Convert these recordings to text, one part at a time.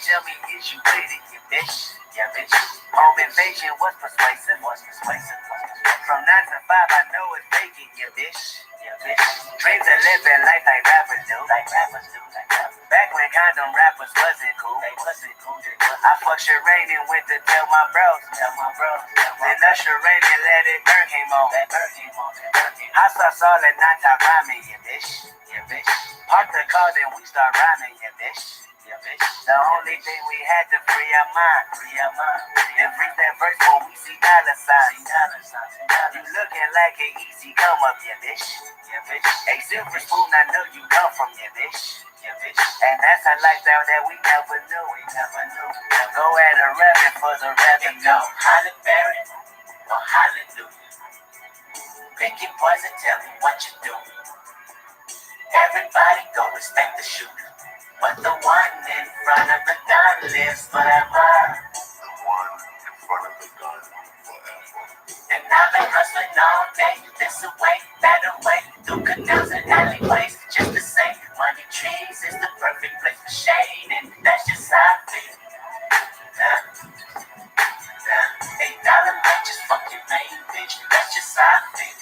tell me, is you with it, you bitch? Yeah, bitch. Home invasion was persuasive. From 9 to 5, I know it's vacant, you bitch. Yeah, bitch. Dreams of living life like rappers do. Back when condom rappers wasn't cool. I fucked Sherane and went to tell my bros. Then Usher Rain and Let It Burn came on. I saw Saul and I top rhyming, you bitch. Park the car, then we start rhyming, you bitch. The only thing we had to free our mind. Then reach that verse when we see dollar signs. You looking like an easy come up, you bitch. A silver spoon, I know you come from, you bitch. And that's a lifestyle that we never knew. Go at a rabbit for the rabbit. Go Hollyberry or Hallelujah. Pick your poison, tell me what you do. Everybody go respect the shooter, but the one in front of the gun lives forever. The one in front of the gun forever. And I've been hustling all day, this away, that away, through canals and alleyways, just to say, money trees is the perfect place for shade, and that's just how I feel. $8 might just fuck your main bitch, that's just how I feel.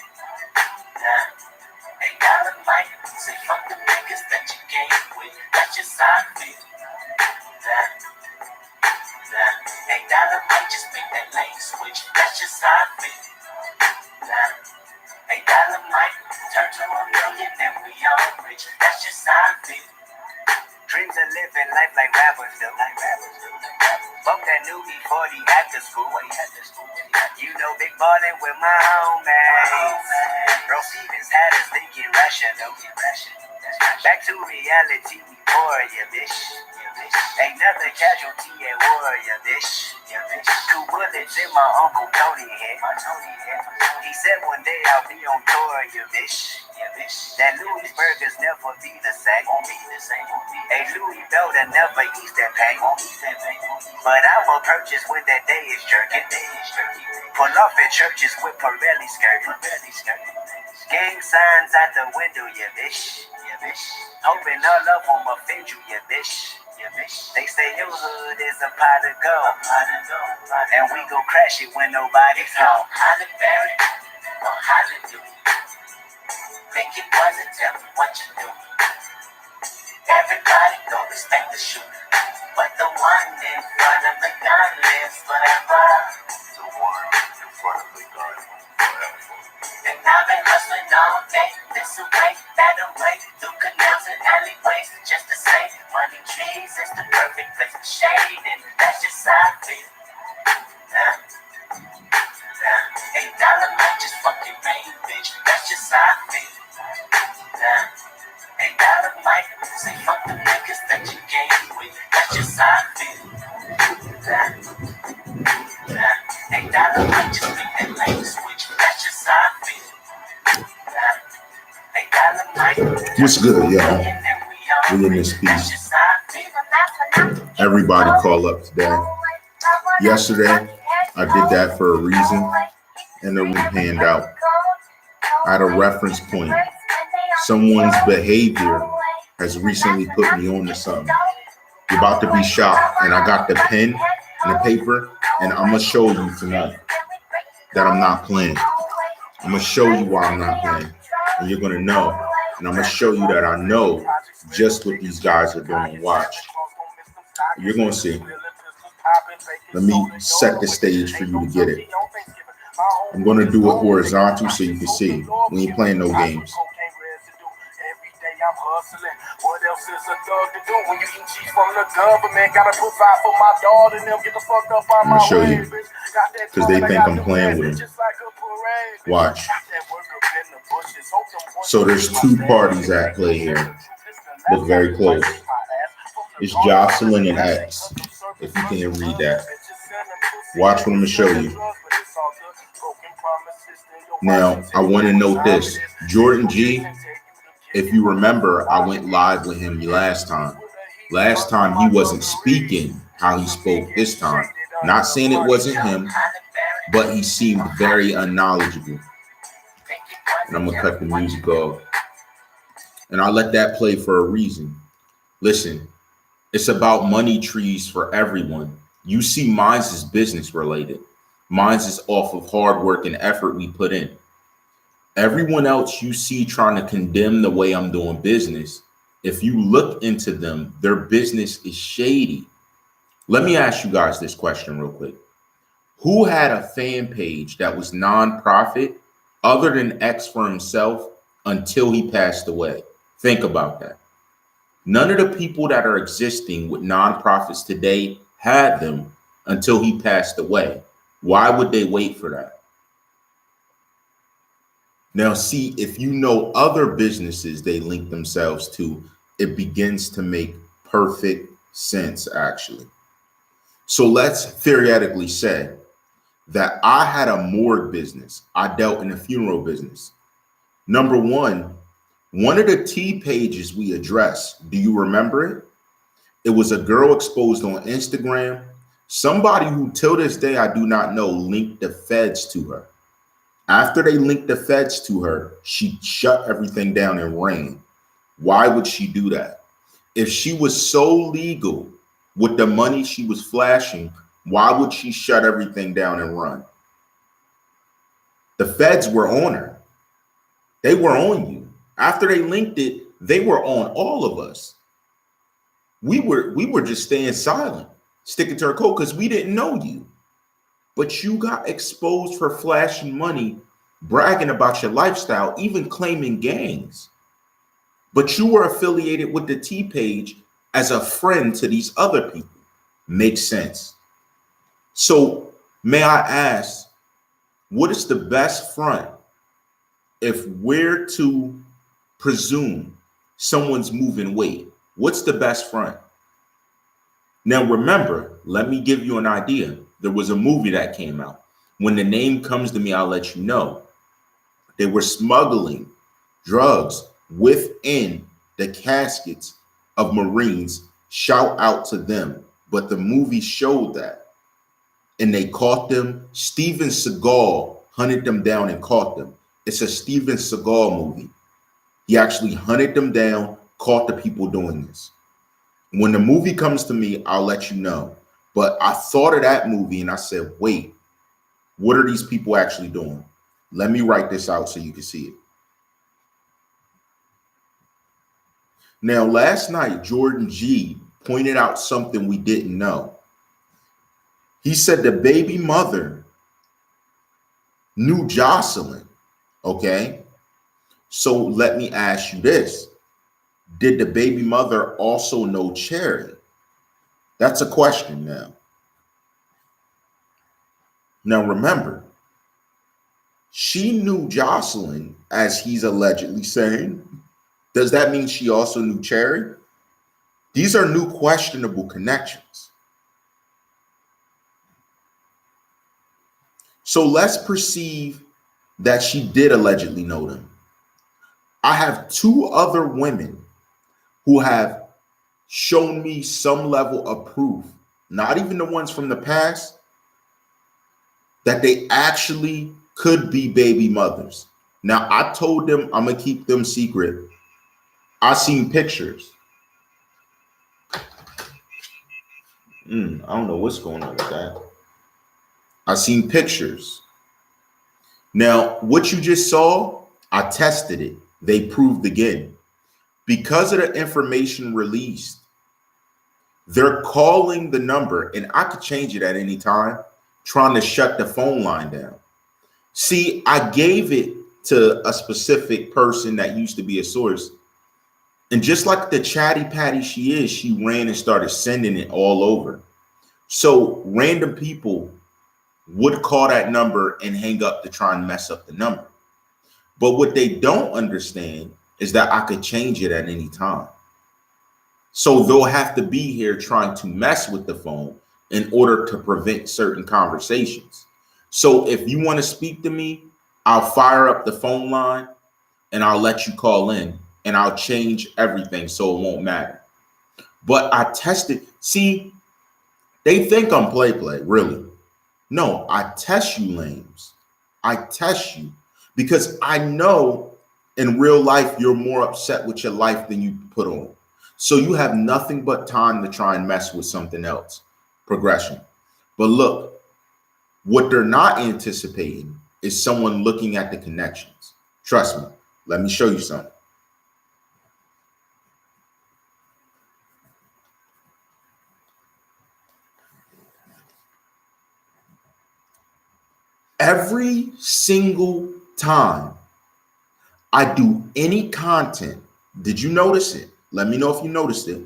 $8 might say fuck the niggas that you gave with, that's just how I feel. $8 might just make that lane switch, that's just how I feel. $8 might turn to $1 million and we all rich, that's just how I feel. Dreams of living life like rappers do. Bump that new E40 after school. You know, big ballin' with my homies. Bro Stevens had us thinking rational. Back to reality, we pour, ya bitch. Ain't nothing casualty at war, ya bitch. 2 bullets in my Uncle Tony head. He said one day I'll be on tour, ya bitch. That Louis burgers never be the same. A Louis Belder never eats that pain. But I will purchase when that day is jerking. Pull off at churches with Pirelli skirt. Gang signs out the window, ya bitch. Hoping all of them offend you, ya bitch. They say your hood is a pot of gold, and we go crash it when nobody's home. Hollyberry or Hallelujah. Pick your poison, tell me what you do. Everybody go respect the shooter, but the one in front of the gun lives forever. The one in front of the gun forever. And I've been hustling all day, this away, that away, through canals and alleyways, just to say, money trees is the perfect place for shade, and that's just how I feel. $8 might just fuck your main bitch, that's just how I feel. $8 might say fuck the niggas that you gave with, that's just how I feel. $8 might just make that lane switch, that's just how I feel. $8 might. What's good, y'all? We in this piece. Everybody call up today. Yesterday, I did that for a reason, and it was panned out. I had a reference point. Someone's behavior has recently put me on to something. You're about to be shocked, and I got the pen and the paper, and I'm gonna show you tonight that I'm not playing. I'm gonna show you why I'm not playing, and you're gonna know. And I'm gonna show you that I know just what these guys are doing. Watch. You're gonna see. Let me set the stage for you to get it. I'm gonna do it horizontal so you can see. We ain't playing no games. What else is a thug to do when you eat cheese from the government? Gotta provide for my daughter and them, get the fuck up on I'm my gonna show way, you bitch. because they think I'm playing with them. Watch. So there's 2 parties at play here. Look very close. It's Jocelyn and X, if you can't read that. Watch what I'm gonna show you. Now, I want to note this. Jordan G, if you remember, I went live with him last time. Last time he wasn't speaking how he spoke this time. Not saying it wasn't him, but he seemed very unknowledgeable. And I'm going to cut the music off. And I'll let that play for a reason. Listen, It's about money trees for everyone. You see, mine's is business related. Mine's is off of hard work and effort we put in. Everyone else you see trying to condemn the way I'm doing business, if you look into them, their business is shady. Let me ask you guys this question real quick. Who had a fan page that was nonprofit other than X for himself until he passed away? Think about that. None of the people that are existing with nonprofits today had them until he passed away. Why would they wait for that? Now, see, if you know other businesses they link themselves to, it begins to make perfect sense, actually. So let's theoretically say that I had a morgue business. I dealt in a funeral business. Number one of the T pages we addressed, do you remember it? It was a girl exposed on Instagram. Somebody who till this day I do not know linked the feds to her. After they linked the feds to her, she shut everything down and ran. Why would she do that? If she was so legal with the money she was flashing, why would she shut everything down and run? The feds were on her. They were on you. After they linked it, they were on all of us. We were just staying silent, sticking to our code because we didn't know you. But you got exposed for flashing money, bragging about your lifestyle, even claiming gangs. But you were affiliated with the T page as a friend to these other people. Makes sense. So may I ask, what is the best front if we're to presume someone's moving weight? What's the best front? Now remember, let me give you an idea. There was a movie that came out. When the name comes to me, I'll let you know. They were smuggling drugs within the caskets of Marines. Shout out to them. But the movie showed that. And they caught them. Steven Seagal hunted them down and caught them. It's a Steven Seagal movie. He actually hunted them down, caught the people doing this. When the movie comes to me, I'll let you know. But I thought of that movie and I said, wait, what are these people actually doing? Let me write this out so you can see it. Now, last night, Jordan G pointed out something we didn't know. He said the baby mother knew Jocelyn, okay? So let me ask you this. Did the baby mother also know Cherry? That's a question now. Now remember, she knew Jocelyn, as he's allegedly saying. Does that mean she also knew Cherry? These are new questionable connections. So let's perceive that she did allegedly know them. I have two other women who have shown me some level of proof, not even the ones from the past, that they actually could be baby mothers. Now, I told them I'm going to keep them secret. I seen pictures. I don't know what's going on with that. I seen pictures. Now, what you just saw, I tested it. They proved again. Because of the information released, they're calling the number, and I could change it at any time, trying to shut the phone line down. See, I gave it to a specific person that used to be a source. And just like the chatty patty she is, she ran and started sending it all over. So random people would call that number and hang up to try and mess up the number. But what they don't understand is that I could change it at any time. So they'll have to be here trying to mess with the phone in order to prevent certain conversations. So if you want to speak to me, I'll fire up the phone line and I'll let you call in and I'll change everything so it won't matter. But I tested. See, they think I'm play, really. No, I test you lames. I test you because I know in real life you're more upset with your life than you put on. So you have nothing but time to try and mess with something else. Progression. But look, what they're not anticipating is someone looking at the connections. Trust me. Let me show you something. Every single time I do any content, did you notice it? Let me know if you noticed it.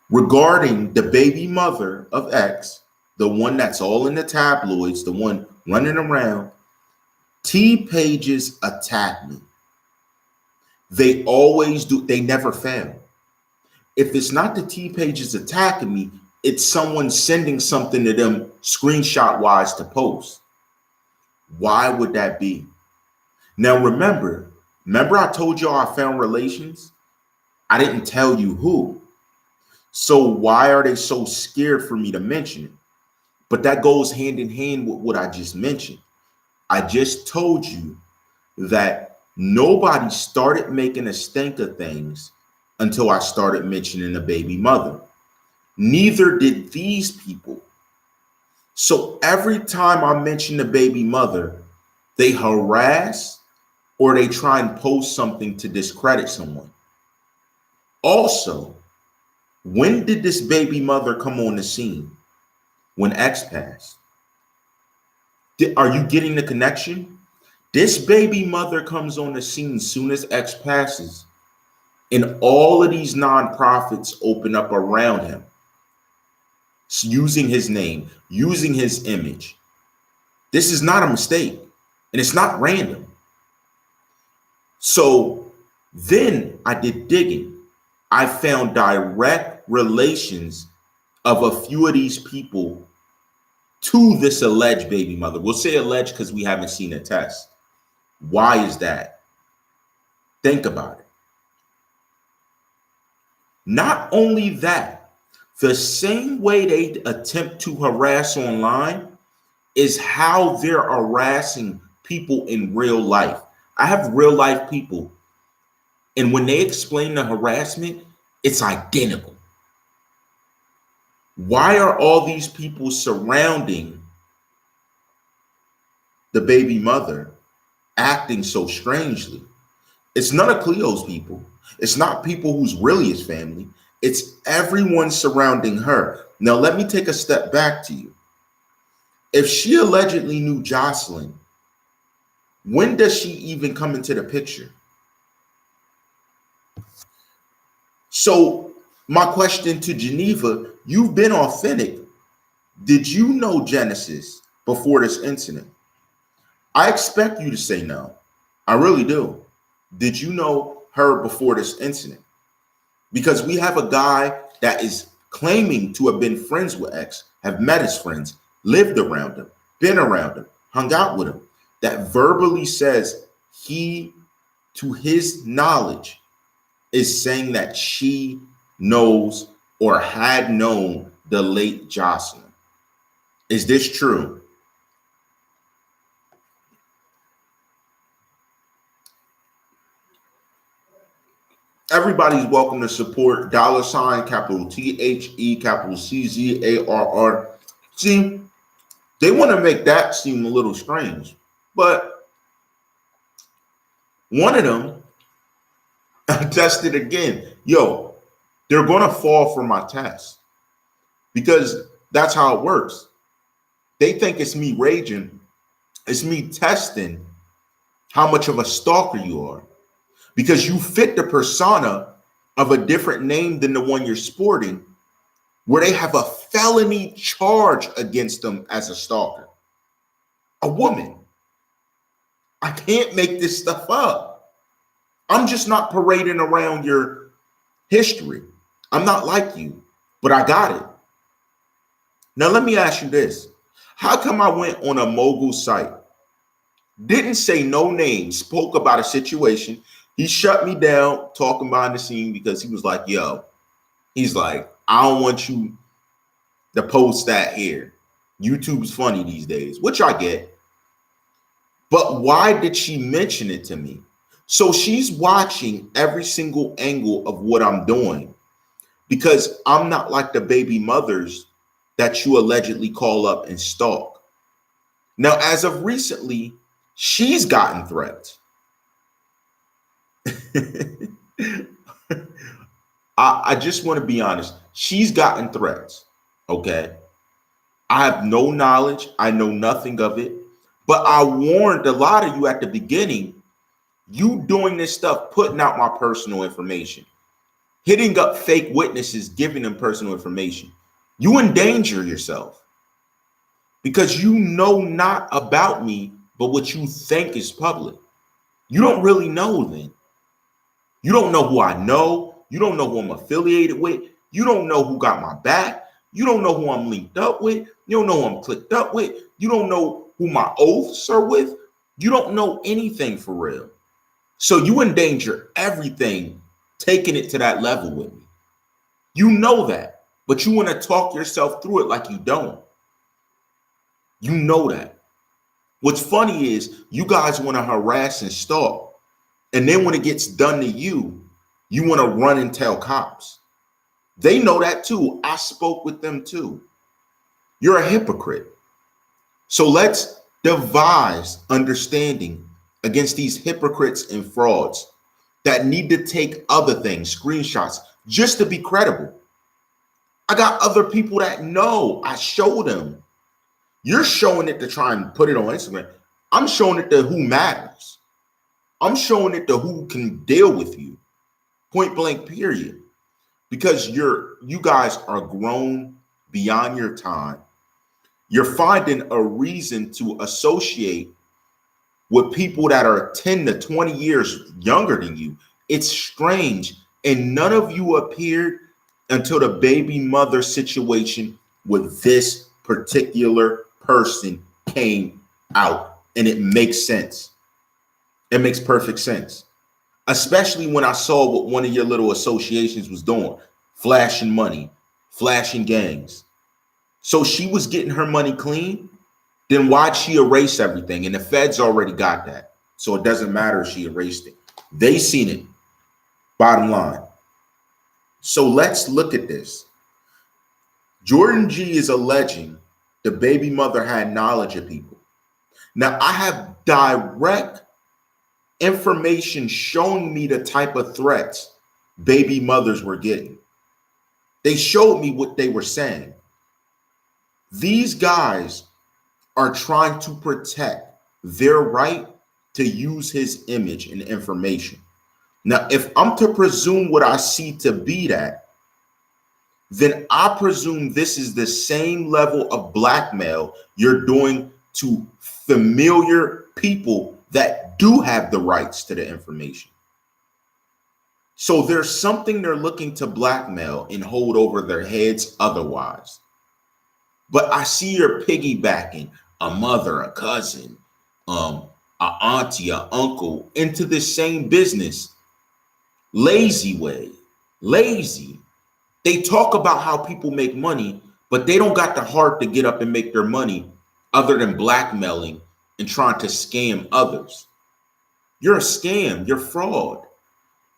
Regarding the baby mother of X, the one that's all in the tabloids, the one running around, T pages attack me. They always do. They never fail. If it's not the T pages attacking me, it's someone sending something to them screenshot wise to post. Why would that be? Now, remember I told y'all I found relations? I didn't tell you who. So why are they so scared for me to mention it? But that goes hand in hand with what I just mentioned. I just told you that nobody started making a stink of things until I started mentioning a baby mother. Neither did these people. So every time I mention the baby mother, they harass or they try and post something to discredit someone. Also, when did this baby mother come on the scene? When X passed. Are you getting the connection? This baby mother comes on the scene soon as X passes, and all of these nonprofits open up around him, using his name, using his image. This is not a mistake, and it's not random. So then I did digging. I found direct relations of a few of these people to this alleged baby mother. We'll say alleged because we haven't seen a test. Why is that? Think about it. Not only that, the same way they attempt to harass online is how they're harassing people in real life. I have real life people, and when they explain the harassment, it's identical. Why are all these people surrounding the baby mother acting so strangely? It's none of Cleo's people. It's not people who's really his family. It's everyone surrounding her. Now, let me take a step back to you. If she allegedly knew Jocelyn, when does she even come into the picture? So my question to Geneva, you've been authentic. Did you know Genesis before this incident? I expect you to say no. I really do. Did you know her before this incident? Because we have a guy that is claiming to have been friends with X, have met his friends, lived around him, been around him, hung out with him, that verbally says he, to his knowledge, is saying that she knows or had known the late Jocelyn. Is this true? Everybody's welcome to support $, capital THE, capital CZARR. See, they want to make that seem a little strange, but one of them tested again. Yo, they're going to fall for my test because that's how it works. They think it's me raging. It's me testing how much of a stalker you are, because you fit the persona of a different name than the one you're sporting, where they have a felony charge against them as a stalker. A woman. I can't make this stuff up. I'm just not parading around your history. I'm not like you, but I got it. Now, let me ask you this. How come I went on a mogul site, didn't say no names, spoke about a situation? He shut me down talking behind the scene because he was like, yo, he's like, I don't want you to post that here. YouTube's funny these days, which I get. But why did she mention it to me? So she's watching every single angle of what I'm doing. because I'm not like the baby mothers that you allegedly call up and stalk. Now, as of recently, she's gotten threats. I just want to be honest. She's gotten threats. Okay. I have no knowledge. I know nothing of it. But I warned a lot of you at the beginning, you doing this stuff, putting out my personal information, hitting up fake witnesses, giving them personal information. You endanger yourself because you know not about me, but what you think is public. You don't really know then. You don't know who I know. You don't know who I'm affiliated with. You don't know who got my back. You don't know who I'm linked up with. You don't know who I'm clicked up with. You don't know who my oaths are with. You don't know anything for real. So you endanger everything, taking it to that level with me. You know that, but you want to talk yourself through it like you don't. You know that. What's funny is you guys want to harass and stalk, and then when it gets done to you, you want to run and tell cops. They know that too. I spoke with them too. You're a hypocrite. So let's devise understanding against these hypocrites and frauds that need to take other things, screenshots, just to be credible. I got other people that know. I show them. You're showing it to try and put it on Instagram. I'm showing it to who matters. I'm showing it to who can deal with you. Point blank, period. Because you guys are grown beyond your time. You're finding a reason to associate with people that are 10 to 20 years younger than you. It's strange. And none of you appeared until the baby mother situation with this particular person came out. And it makes sense. It makes perfect sense. Especially when I saw what one of your little associations was doing, flashing money, flashing gangs. So she was getting her money clean. Then why'd she erase everything? And the feds already got that. So it doesn't matter if she erased it. They seen it. Bottom line. So let's look at this. Jordan G is alleging the baby mother had knowledge of people. Now I have direct information showing me the type of threats baby mothers were getting. They showed me what they were saying. These guys are trying to protect their right to use his image and information. Now, if I'm to presume what I see to be that, then I presume this is the same level of blackmail you're doing to familiar people that do have the rights to the information. So there's something they're looking to blackmail and hold over their heads otherwise. But I see you're piggybacking a mother, a cousin, a auntie, a uncle into this same business. Lazy way, lazy. They talk about how people make money, but they don't got the heart to get up and make their money other than blackmailing and trying to scam others. You're a scam, you're fraud.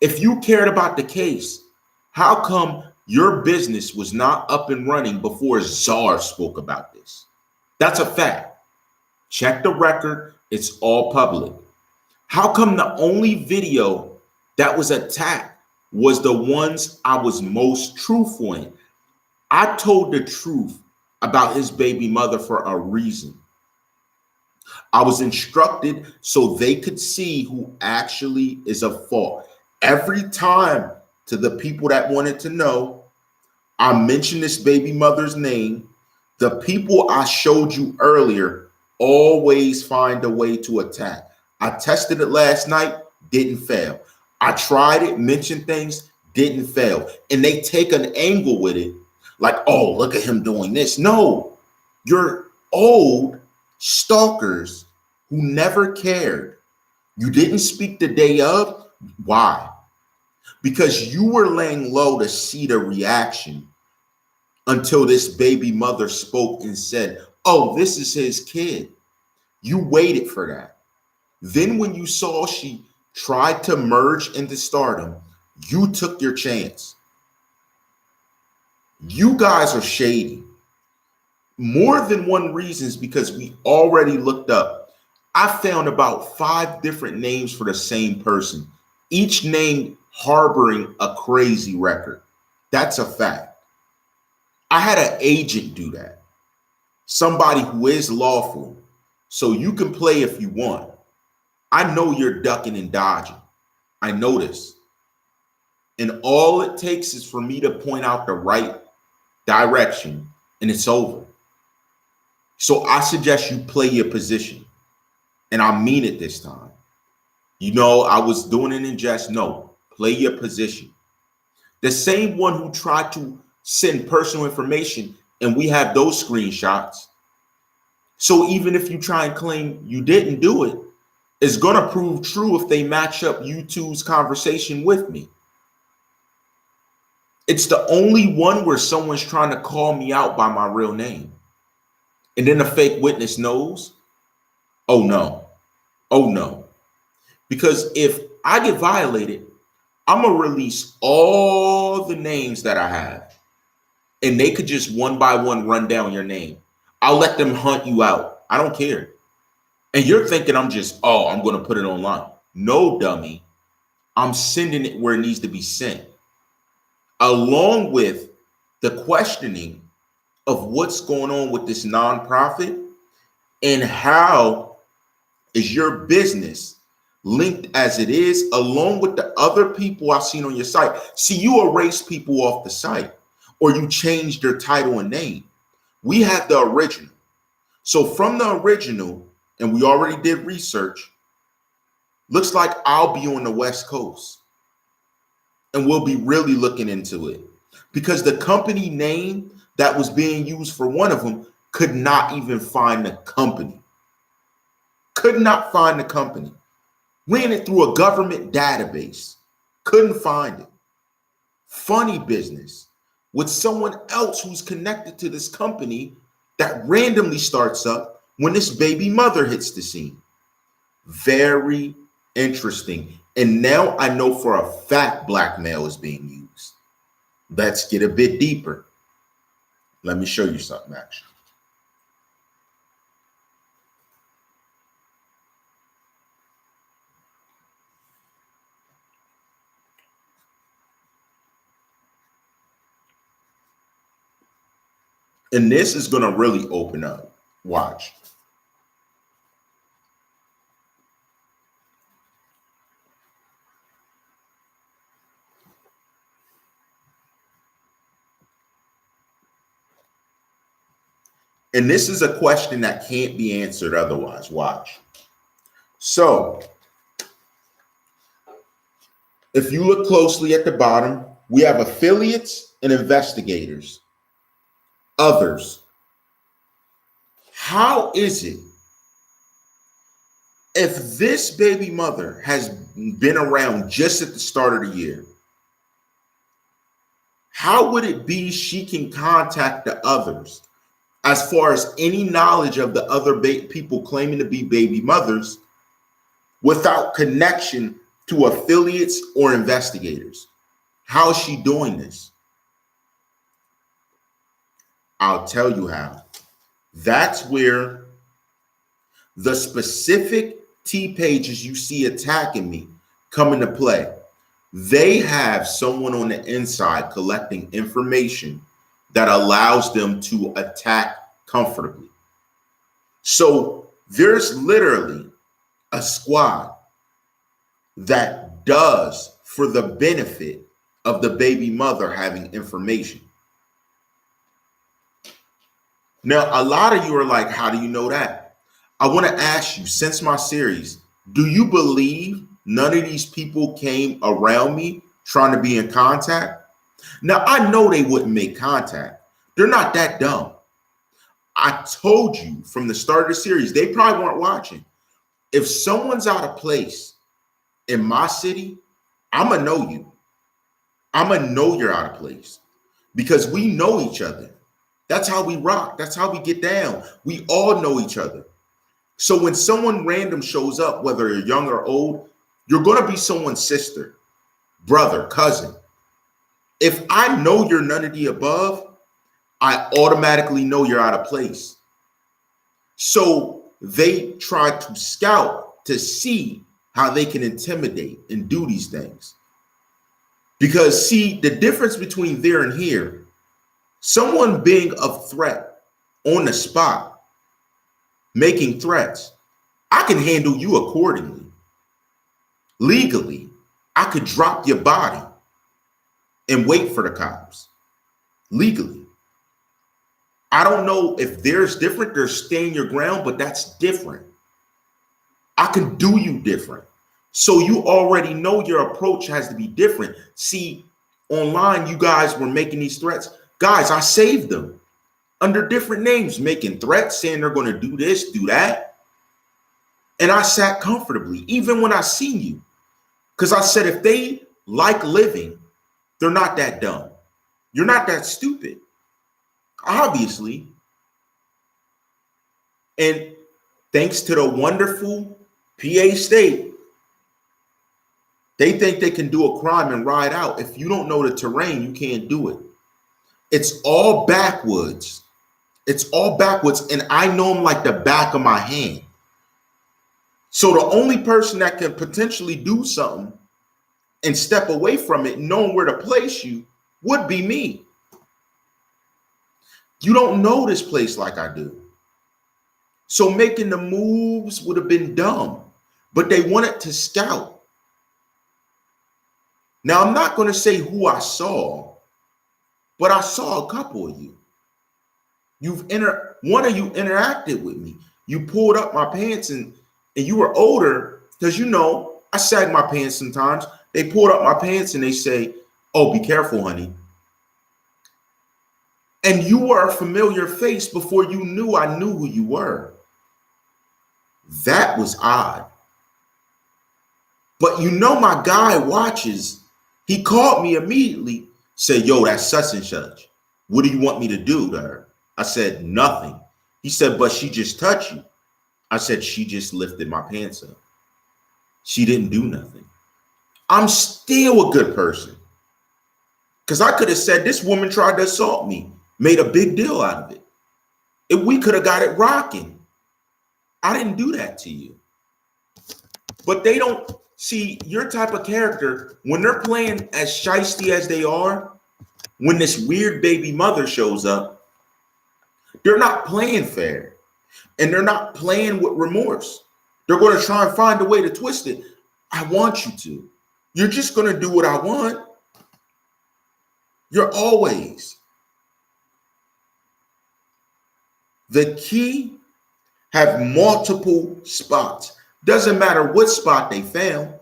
If you cared about the case, how come your business was not up and running before TheCzarr spoke about this? That's a fact. Check the record. It's all public. How come the only video that was attacked was the ones I was most truthful in? I told the truth about his baby mother for a reason. I was instructed so they could see who actually is at fault. Every time to the people that wanted to know, I mentioned this baby mother's name. The people I showed you earlier always find a way to attack. I tested it last night, didn't fail. I tried it, mentioned things, didn't fail. And they take an angle with it, like, oh, look at him doing this. No, you're old stalkers who never cared. You didn't speak the day of. Why? Because you were laying low to see the reaction until this baby mother spoke and said, oh, this is his kid. You waited for that. Then when you saw she tried to merge into stardom, you took your chance. You guys are shady. More than one reason is because we already looked up. I found about 5 different names for the same person, each name harboring a crazy record. That's a fact. I had an agent do that. Somebody who is lawful. So you can play if you want. I know you're ducking and dodging. I know this. And all it takes is for me to point out the right direction and it's over. So I suggest you play your position. And I mean it this time. You know, I was doing it in jest. No, play your position. The same one who tried to send personal information, and we have those screenshots. So even if you try and claim you didn't do it, it's going to prove true if they match up you two's conversation with me. It's the only one where someone's trying to call me out by my real name. And then the fake witness knows, oh no, oh no. Because if I get violated, I'm going to release all the names that I have. And they could just one by one run down your name. I'll let them hunt you out. I don't care. And you're thinking I'm just, oh, I'm going to put it online. No, dummy. I'm sending it where it needs to be sent. Along with the questioning of what's going on with this nonprofit and how is your business linked as it is, along with the other people I've seen on your site. See, you erase people off the site or you change their title and name. We have the original. So from the original, and we already did research, looks like I'll be on the West Coast. And we'll be really looking into it because the company name that was being used for one of them could not even find the company. Could not find the company. Ran it through a government database. Couldn't find it. Funny business with someone else who's connected to this company that randomly starts up when this baby mother hits the scene. Very interesting. And now I know for a fact blackmail is being used. Let's get a bit deeper. Let me show you something, actually. And this is going to really open up. Watch. And this is a question that can't be answered otherwise. Watch. So, if you look closely at the bottom, we have affiliates and investigators. Others. How is it if this baby mother has been around just at the start of the year? How would it be she can contact the others as far as any knowledge of the other people claiming to be baby mothers without connection to affiliates or investigators? How is she doing this? I'll tell you how. That's where the specific T pages you see attacking me come into play. They have someone on the inside collecting information that allows them to attack comfortably. So there's literally a squad that does for the benefit of the baby mother having information. Now, a lot of you are like, how do you know that? I want to ask you, since my series, do you believe none of these people came around me trying to be in contact? Now, I know they wouldn't make contact. They're not that dumb. I told you from the start of the series, they probably weren't watching. If someone's out of place in my city, I'm going to know you. I'm going to know you're out of place because we know each other. That's how we rock. That's how we get down. We all know each other. So when someone random shows up, whether you're young or old, you're going to be someone's sister, brother, cousin. If I know you're none of the above, I automatically know you're out of place. So they try to scout to see how they can intimidate and do these things. Because see, the difference between there and here, someone being a threat on the spot, making threats, I can handle you accordingly. Legally, I could drop your body and wait for the cops. Legally. I don't know if there's different, there's stand your ground, but that's different. I can do you different. So you already know your approach has to be different. See, online, you guys were making these threats. Guys, I saved them under different names, making threats, saying they're going to do this, do that. And I sat comfortably, even when I seen you. Because I said, if they like living, they're not that dumb. You're not that stupid. Obviously. And thanks to the wonderful PA state, they think they can do a crime and ride out. If you don't know the terrain, you can't do it. It's all backwoods. It's all backwards. And I know them like the back of my hand. So the only person that can potentially do something and step away from it, knowing where to place you, would be me. You don't know this place like I do. So making the moves would have been dumb, but they wanted to scout. Now, I'm not going to say who I saw, but I saw a couple of you. One of you interacted with me. You pulled up my pants and you were older because, you know, I sag my pants sometimes. They pulled up my pants and they say, oh, be careful, honey. And you were a familiar face before you knew I knew who you were. That was odd. But you know, my guy watches. He called me immediately, said, yo, that's such and such. What do you want me to do to her? I said, nothing. He said, but she just touched you. I said, she just lifted my pants up. She didn't do nothing. I'm still a good person. Because I could have said, this woman tried to assault me, made a big deal out of it. If we could have got it rocking. I didn't do that to you. But they don't see your type of character when they're playing as shiesty as they are. When this weird baby mother shows up, they're not playing fair and they're not playing with remorse. They're going to try and find a way to twist it. I want you to. You're just going to do what I want. You're always. The key, have multiple spots. Doesn't matter what spot they found.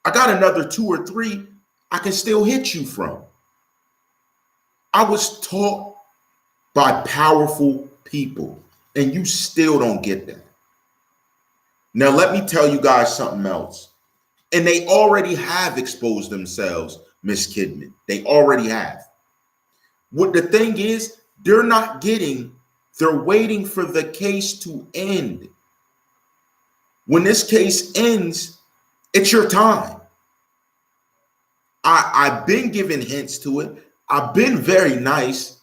I got another 2 or 3 I can still hit you from. I was taught by powerful people, and you still don't get that. Now, let me tell you guys something else. And they already have exposed themselves, Miss Kidman. They already have. What the thing is, they're not getting, they're waiting for the case to end. When this case ends, it's your time. I've been giving hints to it. I've been very nice.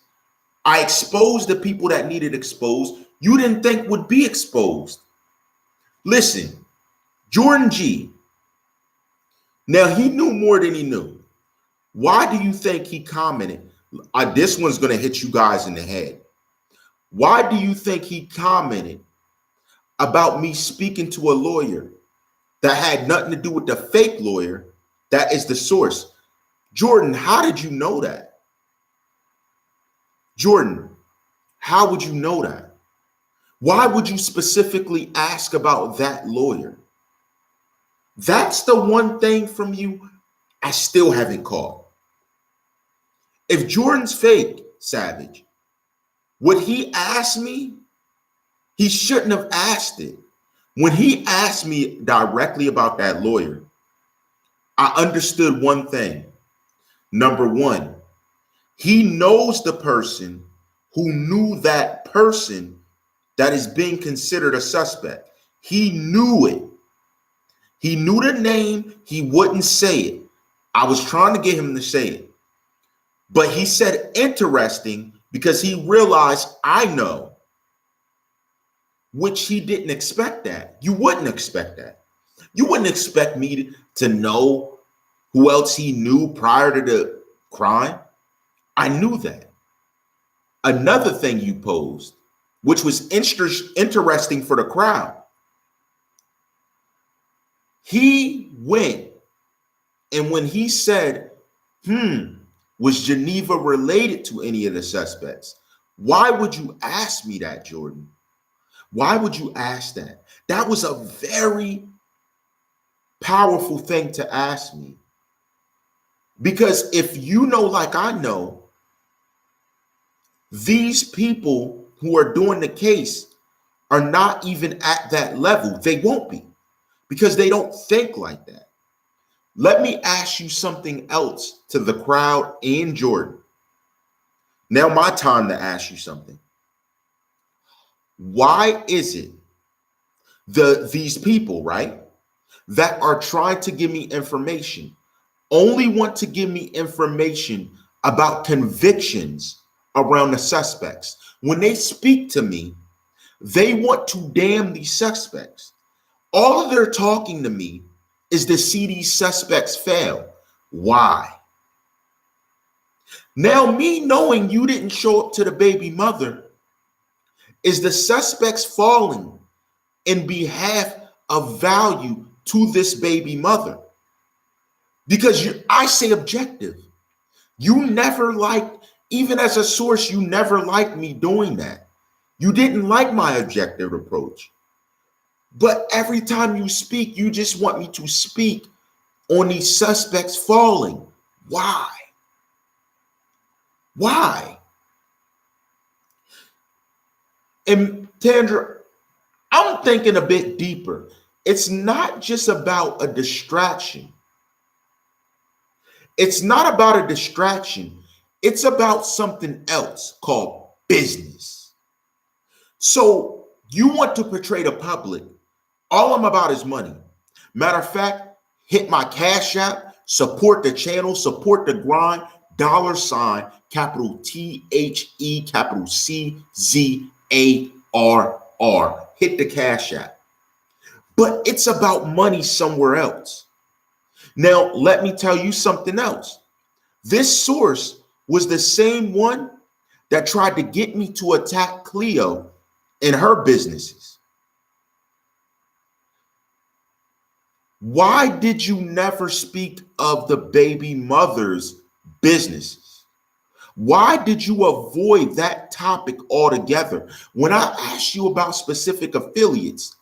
I exposed the people that needed exposed. You didn't think would be exposed. Listen, Jordan G. Now, he knew more than he knew. Why do you think he commented? This one's going to hit you guys in the head. Why do you think he commented about me speaking to a lawyer that had nothing to do with the fake lawyer that is the source? Jordan, how did you know that? Jordan, how would you know that? Why would you specifically ask about that lawyer? That's the one thing from you I still haven't caught. If Jordan's fake, Savage, would he ask me? He shouldn't have asked it. When he asked me directly about that lawyer, I understood one thing. Number one, he knows the person who knew that person that is being considered a suspect. He knew it. He knew the name. He wouldn't say it. I was trying to get him to say it. But he said, interesting, because he realized I know, which he didn't expect that. You wouldn't expect that. You wouldn't expect me to know who else he knew prior to the crime. I knew that. Another thing you posed, which was interesting for the crowd, he went and when he said, was Geneva related to any of the suspects? Why would you ask me that, Jordan? Why would you ask that? That was a very powerful thing to ask me. Because if you know, like I know, these people who are doing the case are not even at that level. They won't be because they don't think like that. Let me ask you something else to the crowd and Jordan. Now my time to ask you something. Why is it these people, right, that are trying to give me information only want to give me information about convictions around the suspects? When they speak to me, they want to damn these suspects. All of their talking to me is to see these suspects fail. Why? Now, me knowing you didn't show up to the baby mother is the suspects falling in behalf of value to this baby mother. Because I say objective. You never liked, even as a source, you never liked me doing that. You didn't like my objective approach. But every time you speak, you just want me to speak on these suspects falling. Why? Why? And Tandra, I'm thinking a bit deeper. It's not just about a distraction. It's not about a distraction. It's about something else called business. So you want to portray the public, all I'm about is money. Matter of fact, hit my Cash App, support the channel, support the grind, $, capital THE, capital CZARR. Hit the Cash App. But it's about money somewhere else. Now, let me tell you something else. This source was the same one that tried to get me to attack Cleo and her businesses. Why did you never speak of the baby mother's businesses? Why did you avoid that topic altogether? When I asked you about specific affiliates,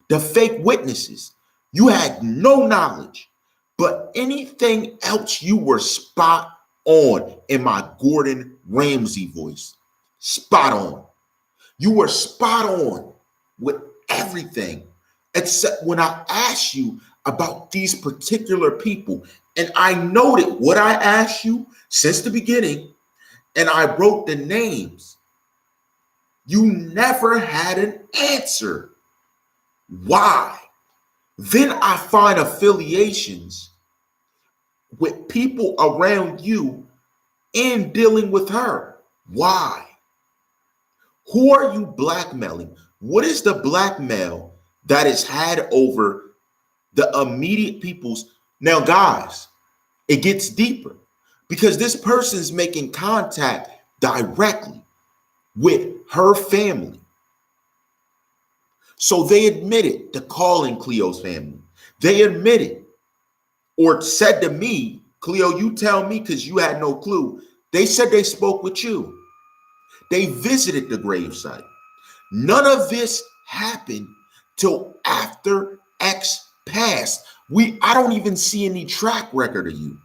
the fake witnesses, you had no knowledge, but anything else you were spot on in my Gordon Ramsay voice. Spot on. You were spot on with everything, except when I asked you about these particular people. And I noted what I asked you since the beginning, and I wrote the names. You never had an answer. Why? Then I find affiliations with people around you in dealing with her. Why? Who are you blackmailing? What is the blackmail that is had over the immediate people's? Now, guys, it gets deeper because this person's making contact directly with her family. So they admitted to calling Cleo's family. They admitted or said to me, Cleo, you tell me because you had no clue. They said they spoke with you. They visited the gravesite. None of this happened till after X passed. I don't even see any track record of you.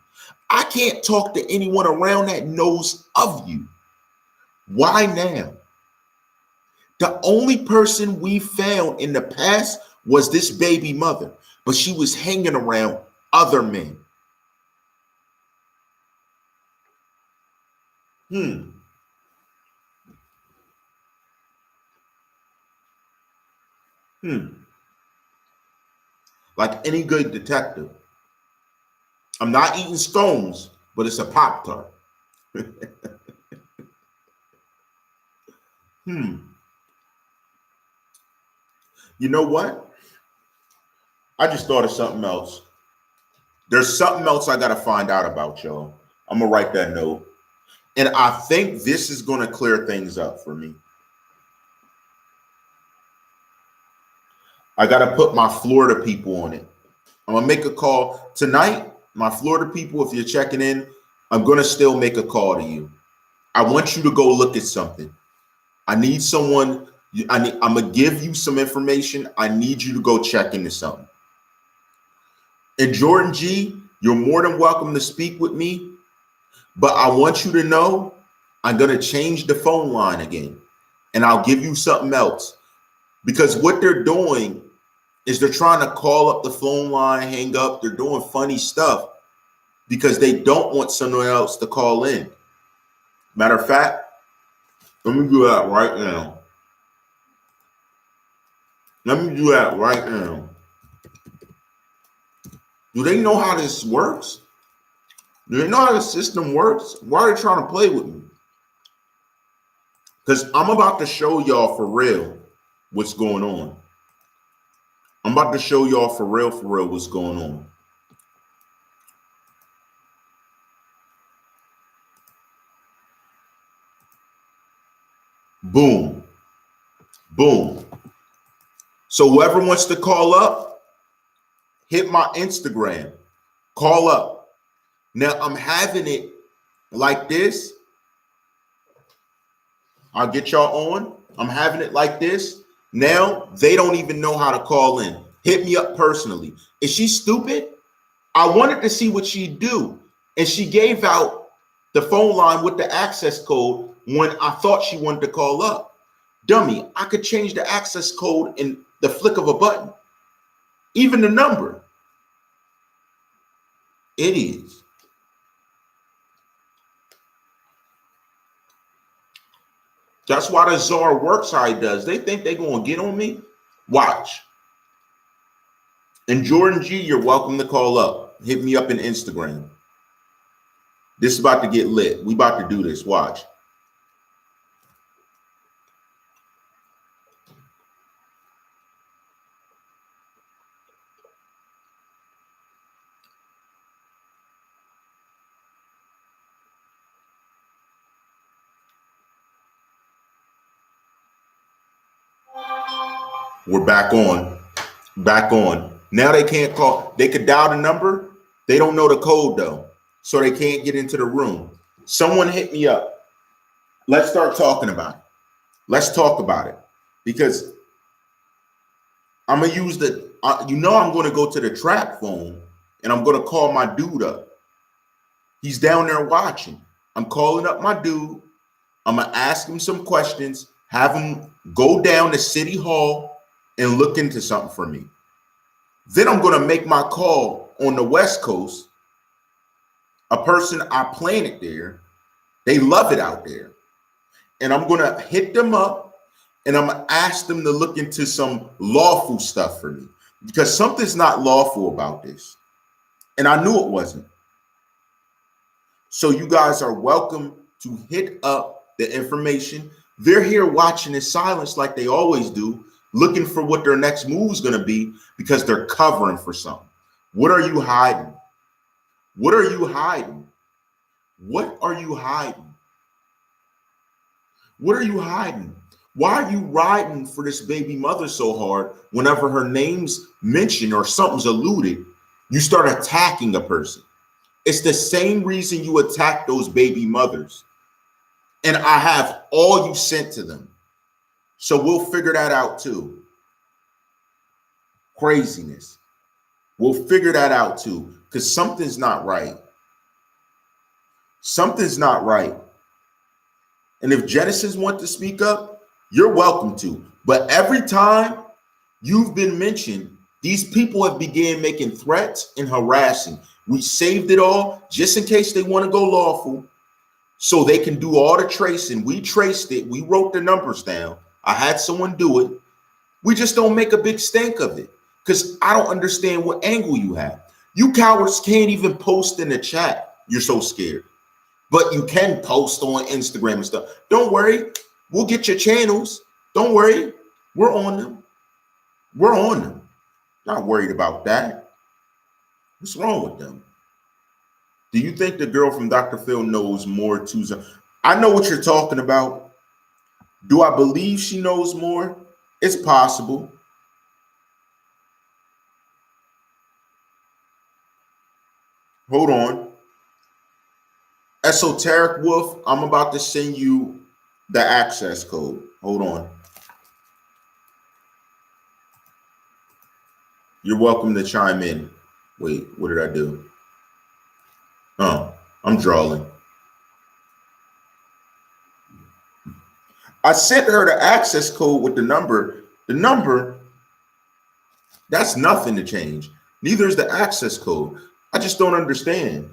I can't talk to anyone around that knows of you. Why now? The only person we found in the past was this baby mother, but she was hanging around other men. Like any good detective. I'm not eating scones, but it's a Pop-Tart. You know what? I just thought of something else. There's something else I got to find out about, y'all. I'm going to write that note. And I think this is going to clear things up for me. I got to put my Florida people on it. I'm going to make a call tonight. My Florida people, if you're checking in, I'm going to still make a call to you. I want you to go look at something. I need someone. I'm going to give you some information. I need you to go check into something. And Jordan G, you're more than welcome to speak with me. But I want you to know I'm going to change the phone line again. And I'll give you something else. Because what they're doing is they're trying to call up the phone line, hang up. They're doing funny stuff because they don't want someone else to call in. Matter of fact, let me do that right now. Do they know how this works? Do they know how the system works? Why are they trying to play with me? Because I'm about to show y'all for real what's going on. I'm about to show y'all for real what's going on. Boom. Boom. So whoever wants to call up, hit my Instagram. Call up. Now I'm having it like this. I'll get y'all on. I'm having it like this. Now they don't even know how to call in. Hit me up personally. Is she stupid? I wanted to see what she'd do. And she gave out the phone line with the access code when I thought she wanted to call up. Dummy, I could change the access code in the flick of a button. Even the number. Idiots. That's why the czar works how he does. They think they're going to get on me. Watch. And Jordan G, you're welcome to call up. Hit me up in Instagram. This is about to get lit. We about to do this. Watch. We're back on. Back on. Now they can't call. They could dial the number. They don't know the code though. So they can't get into the room. Someone hit me up. Let's start talking about it. Let's talk about it. Because I'm going to use I'm going to go to the trap phone and I'm going to call my dude up. He's down there watching. I'm calling up my dude. I'm going to ask him some questions, have him go down to City Hall and look into something for me. Then I'm going to make my call on the West Coast. A person I planted there. They love it out there. And I'm going to hit them up and I'm going to ask them to look into some lawful stuff for me because something's not lawful about this. And I knew it wasn't. So you guys are welcome to hit up the information. They're here watching in silence like they always do, looking for what their next move is going to be because they're covering for something. What are you hiding? What are you hiding? What are you hiding? What are you hiding? Why are you riding for this baby mother so hard whenever her name's mentioned or something's alluded, you start attacking a person? It's the same reason you attack those baby mothers. And I have all you sent to them. So we'll figure that out too. Craziness. We'll figure that out too, because something's not right. Something's not right. And if Genesis want to speak up, you're welcome to. But every time you've been mentioned, these people have began making threats and harassing. We saved it all just in case they want to go lawful so they can do all the tracing. We traced it. We wrote the numbers down. I had someone do it. We just don't make a big stink of it because I don't understand what angle you have. You cowards can't even post in the chat. You're so scared. But you can post on Instagram and stuff. Don't worry. We'll get your channels. Don't worry. We're on them. We're on them. Not worried about that. What's wrong with them? Do you think the girl from Dr. Phil knows more to? I know what you're talking about. Do I believe she knows more? It's possible. Hold on. Esoteric Wolf, I'm about to send you the access code. Hold on. You're welcome to chime in. Wait, what did I do? Oh, I'm drawing. I sent her the access code with the number. The number, that's nothing to change. Neither is the access code. I just don't understand.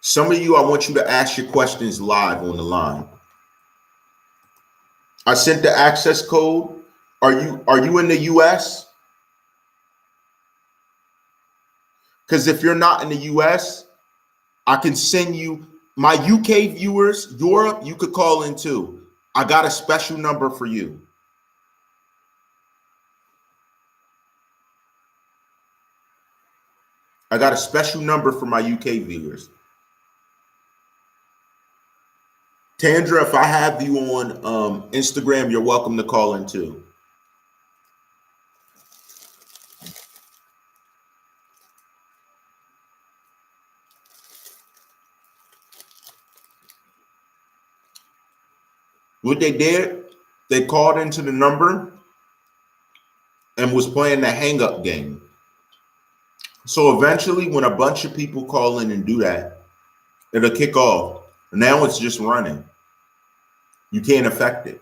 Some of you, I want you to ask your questions live on the line. I sent the access code. Are you in the US? Because if you're not in the US, I can send you my UK viewers, Europe, you could call in too. I got a special number for you. I got a special number for my UK viewers. Tandra, if I have you on Instagram, you're welcome to call in too. What they did, they called into the number and was playing the hang up game. So eventually, when a bunch of people call in and do that, it'll kick off. Now it's just running. You can't affect it.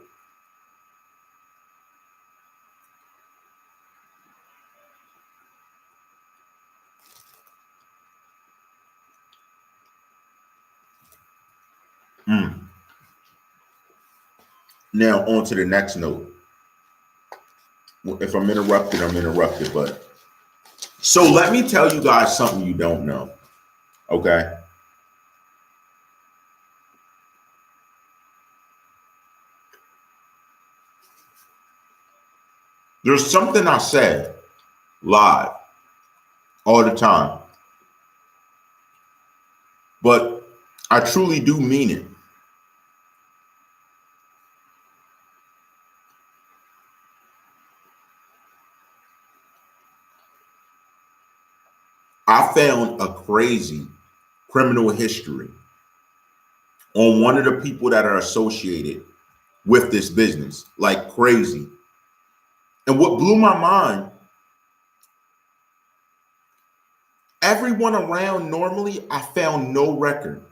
Now on to the next note. If I'm interrupted, I'm interrupted. But so let me tell you guys something you don't know. Okay. There's something I say live all the time, but I truly do mean it. I found a crazy criminal history on one of the people that are associated with this business, like crazy. And what blew my mind, everyone around normally, I found no record.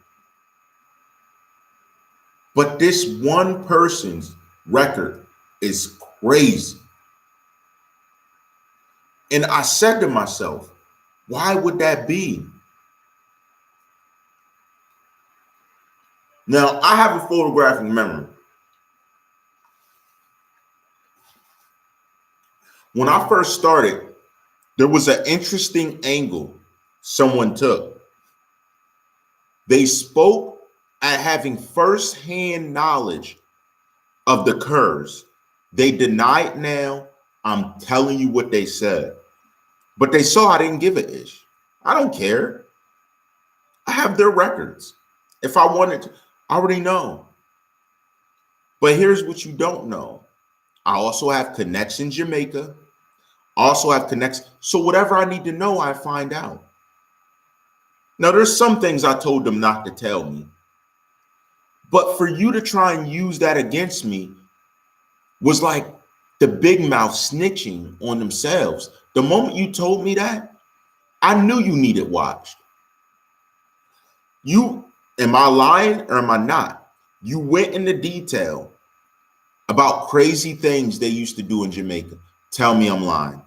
But this one person's record is crazy. And I said to myself, why would that be? Now, I have a photographic memory. When I first started, there was an interesting angle someone took. They spoke at having firsthand knowledge of the curse. They deny it now. I'm telling you what they said. But they saw I didn't give a ish. I don't care. I have their records. If I wanted to, I already know. But here's what you don't know. I also have connects in Jamaica. Also have connects. So whatever I need to know, I find out. Now, there's some things I told them not to tell me. But for you to try and use that against me was like the big mouth snitching on themselves. The moment you told me that, I knew you needed watched. Am I lying or am I not? You went into detail about crazy things they used to do in Jamaica. Tell me I'm lying.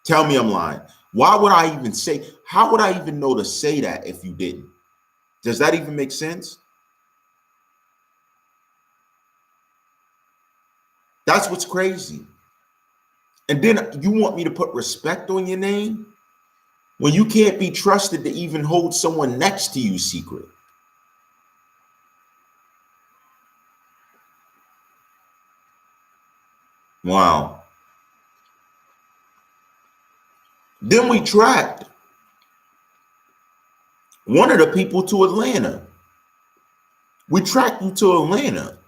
Tell me I'm lying. Why would I even say, how would I even know to say that if you didn't? Does that even make sense? That's what's crazy. And then you want me to put respect on your name when you can't be trusted to even hold someone next to you secret. Wow. Then we tracked one of the people to Atlanta. We tracked you to Atlanta.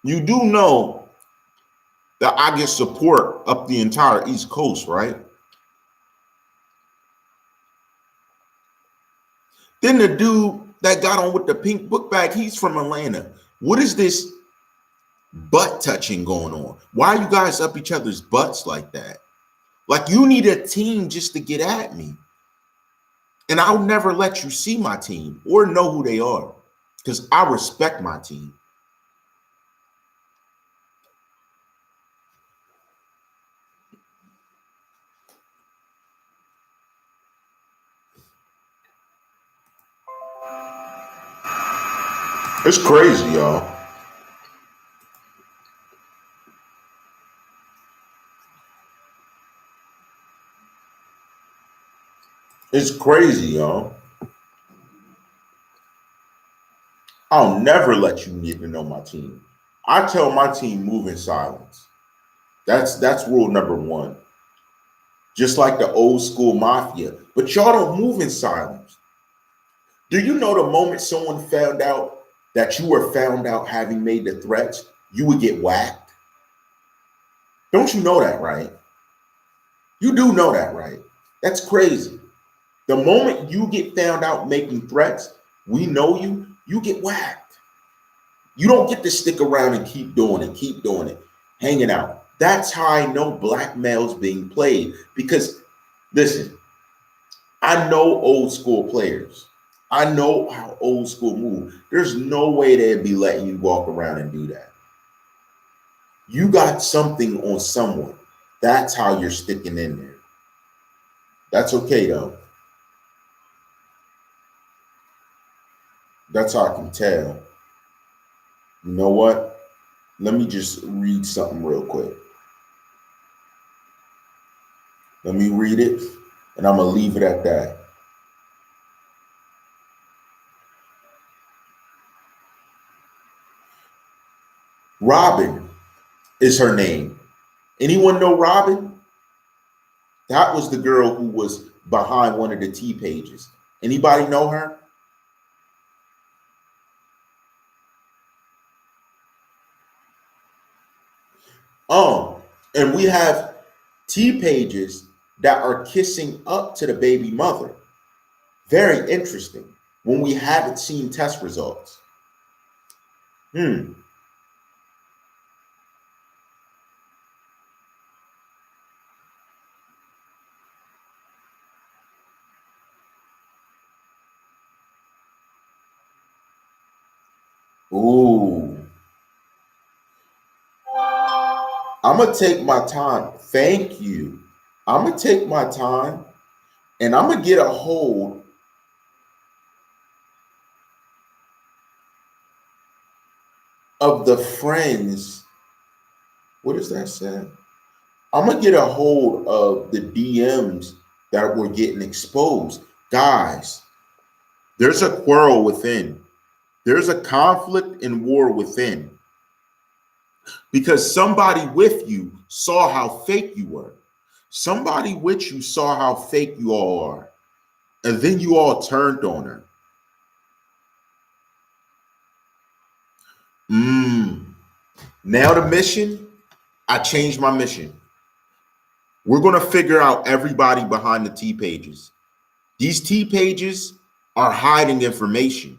You do know that I get support up the entire East Coast, right? Then the dude that got on with the pink book bag, he's from Atlanta. What is this butt touching going on? Why are you guys up each other's butts like that? Like, you need a team just to get at me. And I'll never let you see my team or know who they are because I respect my team. It's crazy, y'all. It's crazy, y'all. I'll never let you get to know my team. I tell my team move in silence. That's rule number one. Just like the old school mafia. But y'all don't move in silence. Do you know the moment someone found out that you were found out having made the threats, you would get whacked? Don't you know that, right? You do know that, right? That's crazy. The moment you get found out making threats, we know you, you get whacked. You don't get to stick around and keep doing it, hanging out. That's how I know blackmail's being played. Because, listen, I know old school players. I know how old school move. There's no way they'd be letting you walk around and do that. You got something on someone. That's how you're sticking in there. That's okay, though. That's how I can tell. You know what? Let me just read something real quick. Let me read it, and I'm going to leave it at that. Robin is her name. Anyone know Robin? That was the girl who was behind one of the T pages. Anybody know her? And we have T pages that are kissing up to the baby mother. Very interesting when we haven't seen test results. Ooh. I'm going to take my time. Thank you. I'm going to take my time and I'm going to get a hold of the friends. What does that say? I'm going to get a hold of the DMs that were getting exposed. Guys, there's a quarrel within. There's a conflict and war within. Because somebody with you saw how fake you were. Somebody with you saw how fake you all are. And then you all turned on her. Now the mission, I changed my mission. We're going to figure out everybody behind the T pages. These T pages are hiding information.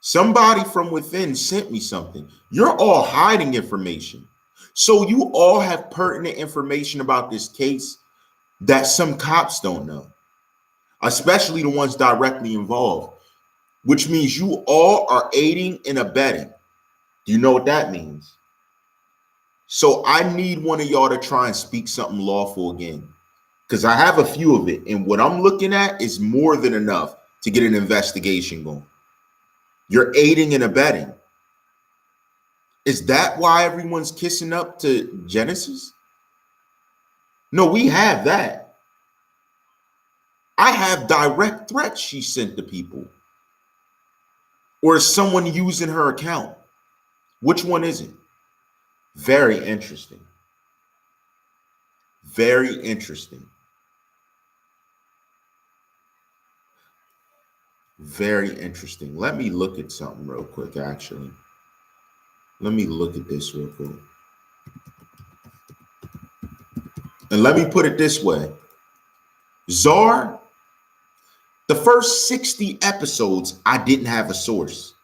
Somebody from within sent me something. You're all hiding information. So you all have pertinent information about this case that some cops don't know, especially the ones directly involved, which means you all are aiding and abetting. Do you know what that means? So I need one of y'all to try and speak something lawful again. because I have a few of it. And what I'm looking at is more than enough to get an investigation going. You're aiding and abetting. Is that why everyone's kissing up to Genesis? No, we have that. I have direct threats she sent to people. Or is someone using her account? Which one is it? Very interesting. Very interesting. Very interesting. Let me look at something real quick, actually. Let me look at this real quick. And let me put it this way. TheCzarr, the first 60 episodes, I didn't have a source.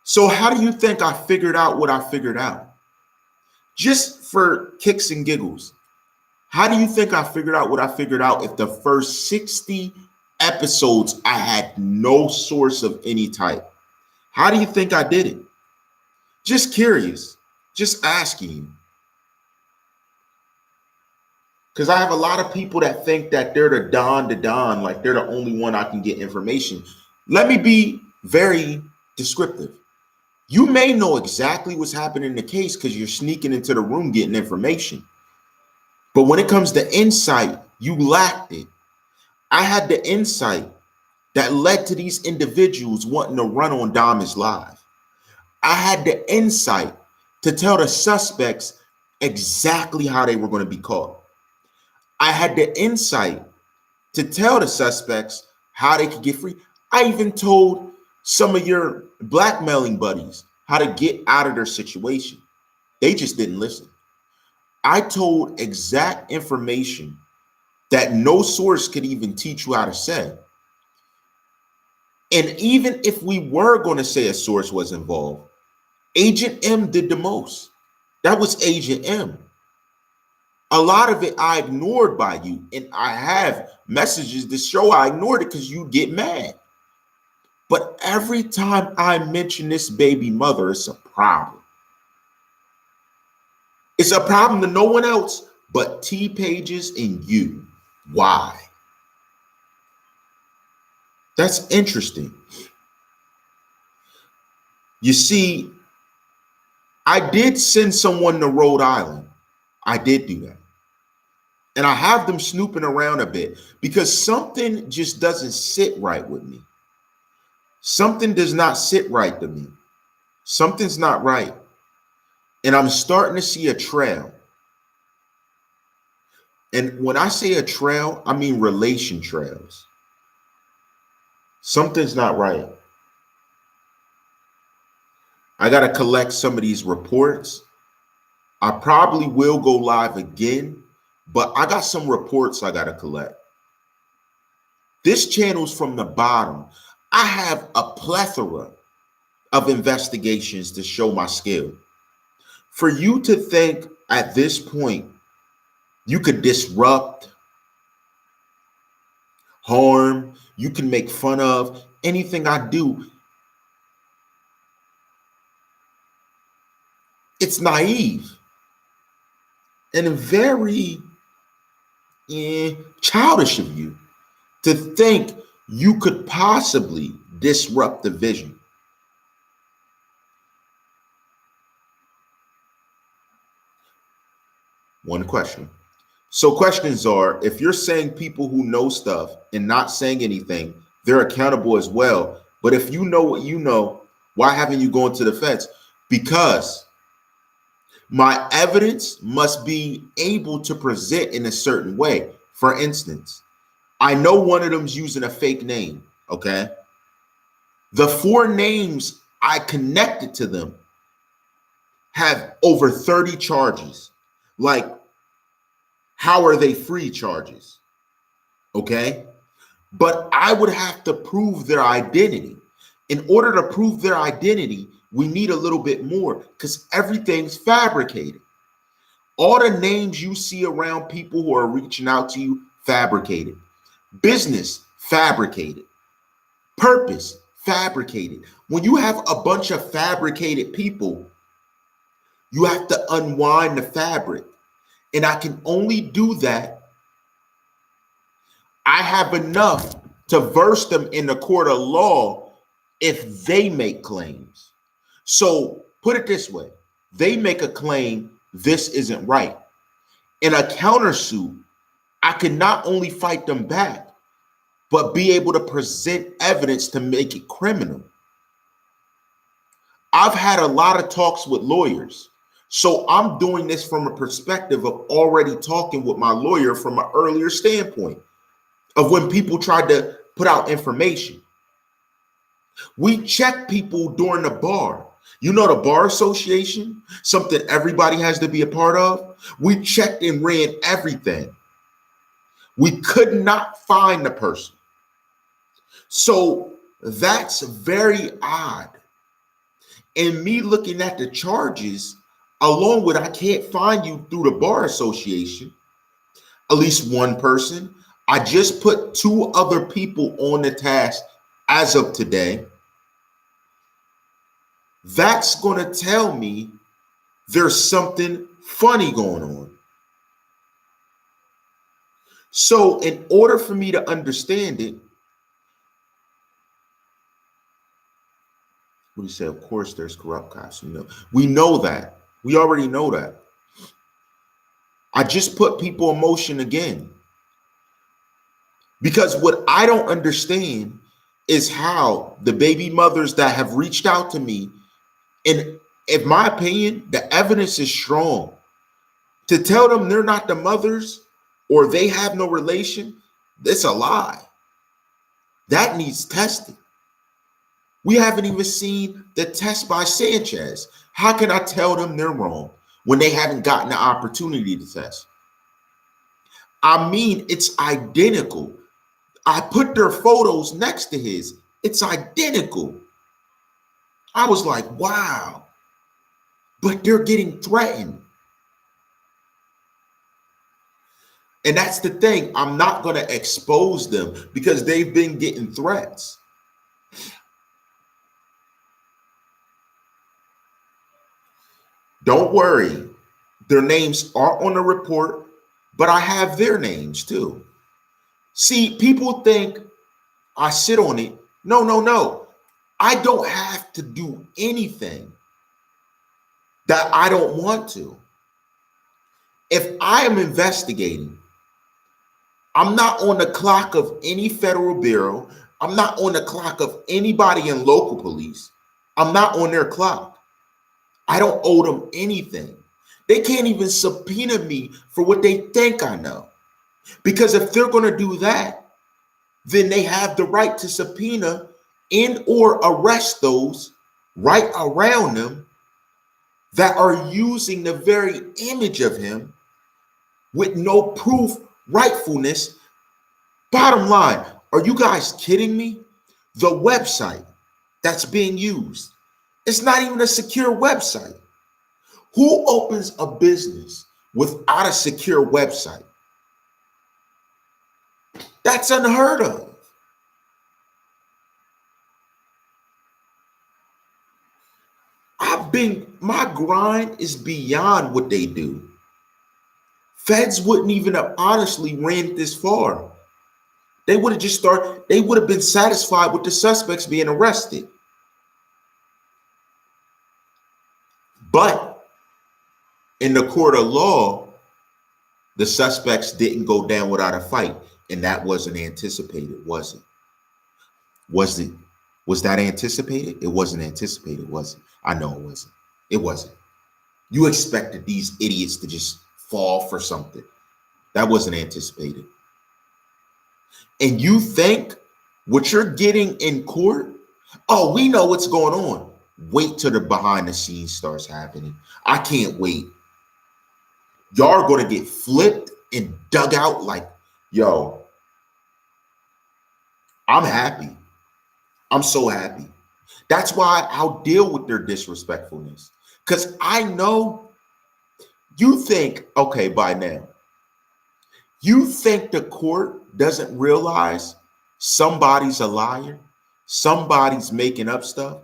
So how do you think I figured out what I figured out? Just for kicks and giggles. How do you think I figured out what I figured out if the first 60 episodes I had no source of any type? How do you think I did it? Just curious. Just asking you. Because I have a lot of people that think that they're the Don, like they're the only one I can get information. Let me be very descriptive. You may know exactly what's happening in the case because you're sneaking into the room getting information. But when it comes to insight, you lacked it. I had the insight that led to these individuals wanting to run on Dom Live. I had the insight to tell the suspects exactly how they were going to be caught. I had the insight to tell the suspects how they could get free. I even told some of your blackmailing buddies how to get out of their situation. They just didn't listen. I told exact information that no source could even teach you how to say. And even if we were going to say a source was involved, Agent M did the most. That was Agent M. A lot of it I ignored by you, and I have messages to show I ignored it because you get mad. But every time I mention this baby mother, it's a problem. It's a problem to no one else but T Pages and you. Why? That's interesting. You see, I did send someone to Rhode Island. I did do that. And I have them snooping around a bit because something just doesn't sit right with me. Something does not sit right to me. Something's not right. And I'm starting to see a trail. And when I say a trail, I mean relation trails. Something's not right. I got to collect some of these reports. I probably will go live again, but I got some reports I got to collect. This channel's from the bottom. I have a plethora of investigations to show my skill. For you to think at this point you could disrupt, harm, you can make fun of anything I do, it's naive and very childish of you to think you could possibly disrupt the vision. One question. So questions are, if you're saying people who know stuff and not saying anything, they're accountable as well. But if you know what you know, why haven't you gone to the feds? Because my evidence must be able to present in a certain way. For instance, I know one of them's using a fake name, okay? The 4 names I connected to them have over 30 charges. Like, how are they free charges? Okay? But I would have to prove their identity. In order to prove their identity, we need a little bit more because everything's fabricated. All the names you see around people who are reaching out to you, fabricated. Business, fabricated. Purpose, fabricated. When you have a bunch of fabricated people, you have to unwind the fabric. And I can only do that I have enough to verse them in the court of law if they make claims. So put it this way, they make a claim, this isn't right. In a countersuit, I can not only fight them back, but be able to present evidence to make it criminal. I've had a lot of talks with lawyers. So I'm doing this from a perspective of already talking with my lawyer from an earlier standpoint of when people tried to put out information. We check people during the bar. You know, the bar association, something everybody has to be a part of. We checked and ran everything. We could not find the person. So that's very odd. And me looking at the charges, along with I can't find you through the bar association, at least one person. I just put 2 other people on the task as of today. That's going to tell me there's something funny going on. So in order for me to understand it, what do you say? Of course, there's corrupt cops. We know that. We already know that. I just put people in motion again. Because what I don't understand is how the baby mothers that have reached out to me, and in my opinion, the evidence is strong. To tell them they're not the mothers or they have no relation, that's a lie. That needs testing. We haven't even seen the test by Sanchez. How can I tell them they're wrong when they haven't gotten the opportunity to test? I mean, it's identical. I put their photos next to his. It's identical. I was like, wow. But they're getting threatened. And that's the thing. I'm not going to expose them because they've been getting threats. Don't worry. Their names are on the report, but I have their names too. See, people think I sit on it. No. I don't have to do anything that I don't want to. If I am investigating, I'm not on the clock of any federal bureau. I'm not on the clock of anybody in local police. I'm not on their clock. I don't owe them anything. They can't even subpoena me for what they think I know. Because if they're going to do that, then they have the right to subpoena and or arrest those right around them that are using the very image of him with no proof, rightfulness. Bottom line, are you guys kidding me? The website that's being used, it's not even a secure website. Who opens a business without a secure website? That's unheard of. My grind is beyond what they do. Feds wouldn't even have honestly ran this far. They would have been satisfied with the suspects being arrested. But in the court of law, the suspects didn't go down without a fight. And that wasn't anticipated, was it? Was that anticipated? It wasn't anticipated, was it? I know it wasn't. It wasn't. You expected these idiots to just fall for something. That wasn't anticipated. And you think what you're getting in court, oh, we know what's going on. Wait till the behind the scenes starts happening. I can't wait. Y'all are going to get flipped and dug out like, yo, I'm happy. I'm so happy. That's why I'll deal with their disrespectfulness. Because I know you think, okay, by now, you think the court doesn't realize somebody's a liar, somebody's making up stuff.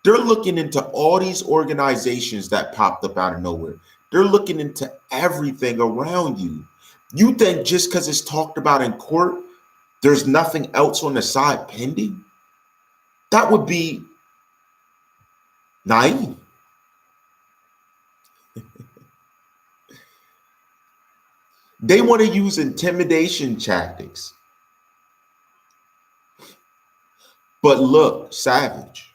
They're looking into all these organizations that popped up out of nowhere. They're looking into everything around you. You think just because it's talked about in court, there's nothing else on the side pending? That would be naive. They want to use intimidation tactics. But look, Savage,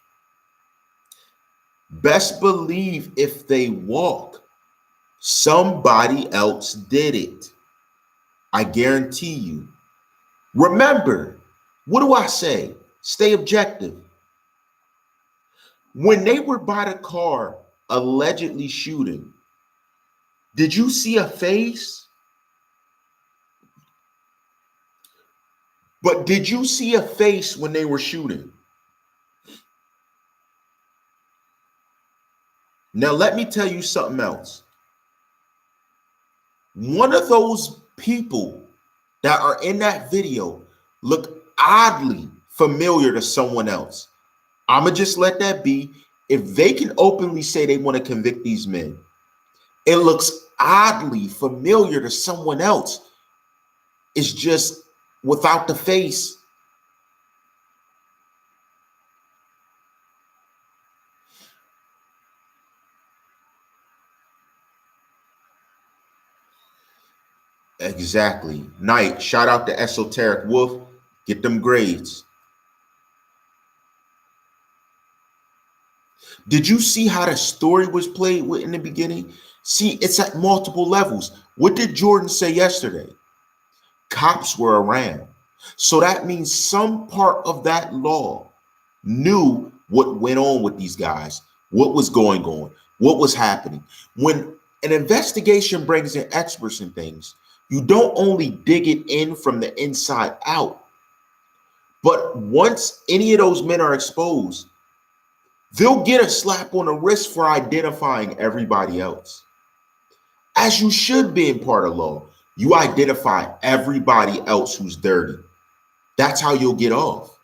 best believe if they walk, somebody else did it. I guarantee you. Remember, what do I say? Stay objective. When they were by the car allegedly shooting, did you see a face? But did you see a face when they were shooting? Now, let me tell you something else. One of those people that are in that video look oddly familiar to someone else. I'm going to just let that be. If they can openly say they want to convict these men, it looks oddly familiar to someone else. It's just without the face. Exactly. Knight, shout out to Esoteric Wolf. Get them grades. Did you see how the story was played with in the beginning? See, it's at multiple levels. What did Jordan say yesterday? Cops were around. So that means some part of that law knew what went on with these guys, what was going on, what was happening. When an investigation brings in experts and things, you don't only dig it in from the inside out, but once any of those men are exposed, they'll get a slap on the wrist for identifying everybody else. As you should be in part of law, you identify everybody else who's dirty. That's how you'll get off.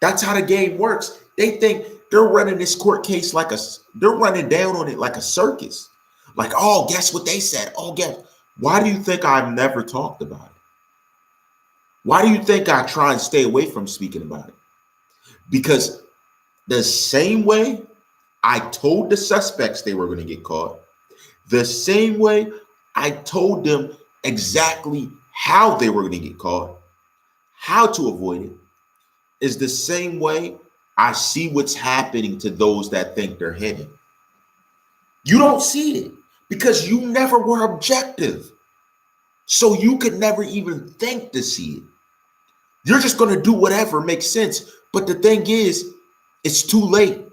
That's how the game works. They think they're running this court case they're running down on it like a circus. Like, oh, guess what they said? Oh, guess. Why do you think I've never talked about it? Why do you think I try and stay away from speaking about it? Because the same way I told the suspects they were going to get caught, the same way I told them exactly how they were going to get caught, how to avoid it, is the same way I see what's happening to those that think they're hidden. You don't see it because you never were objective. So you could never even think to see it. You're just going to do whatever makes sense. But the thing is, it's too late.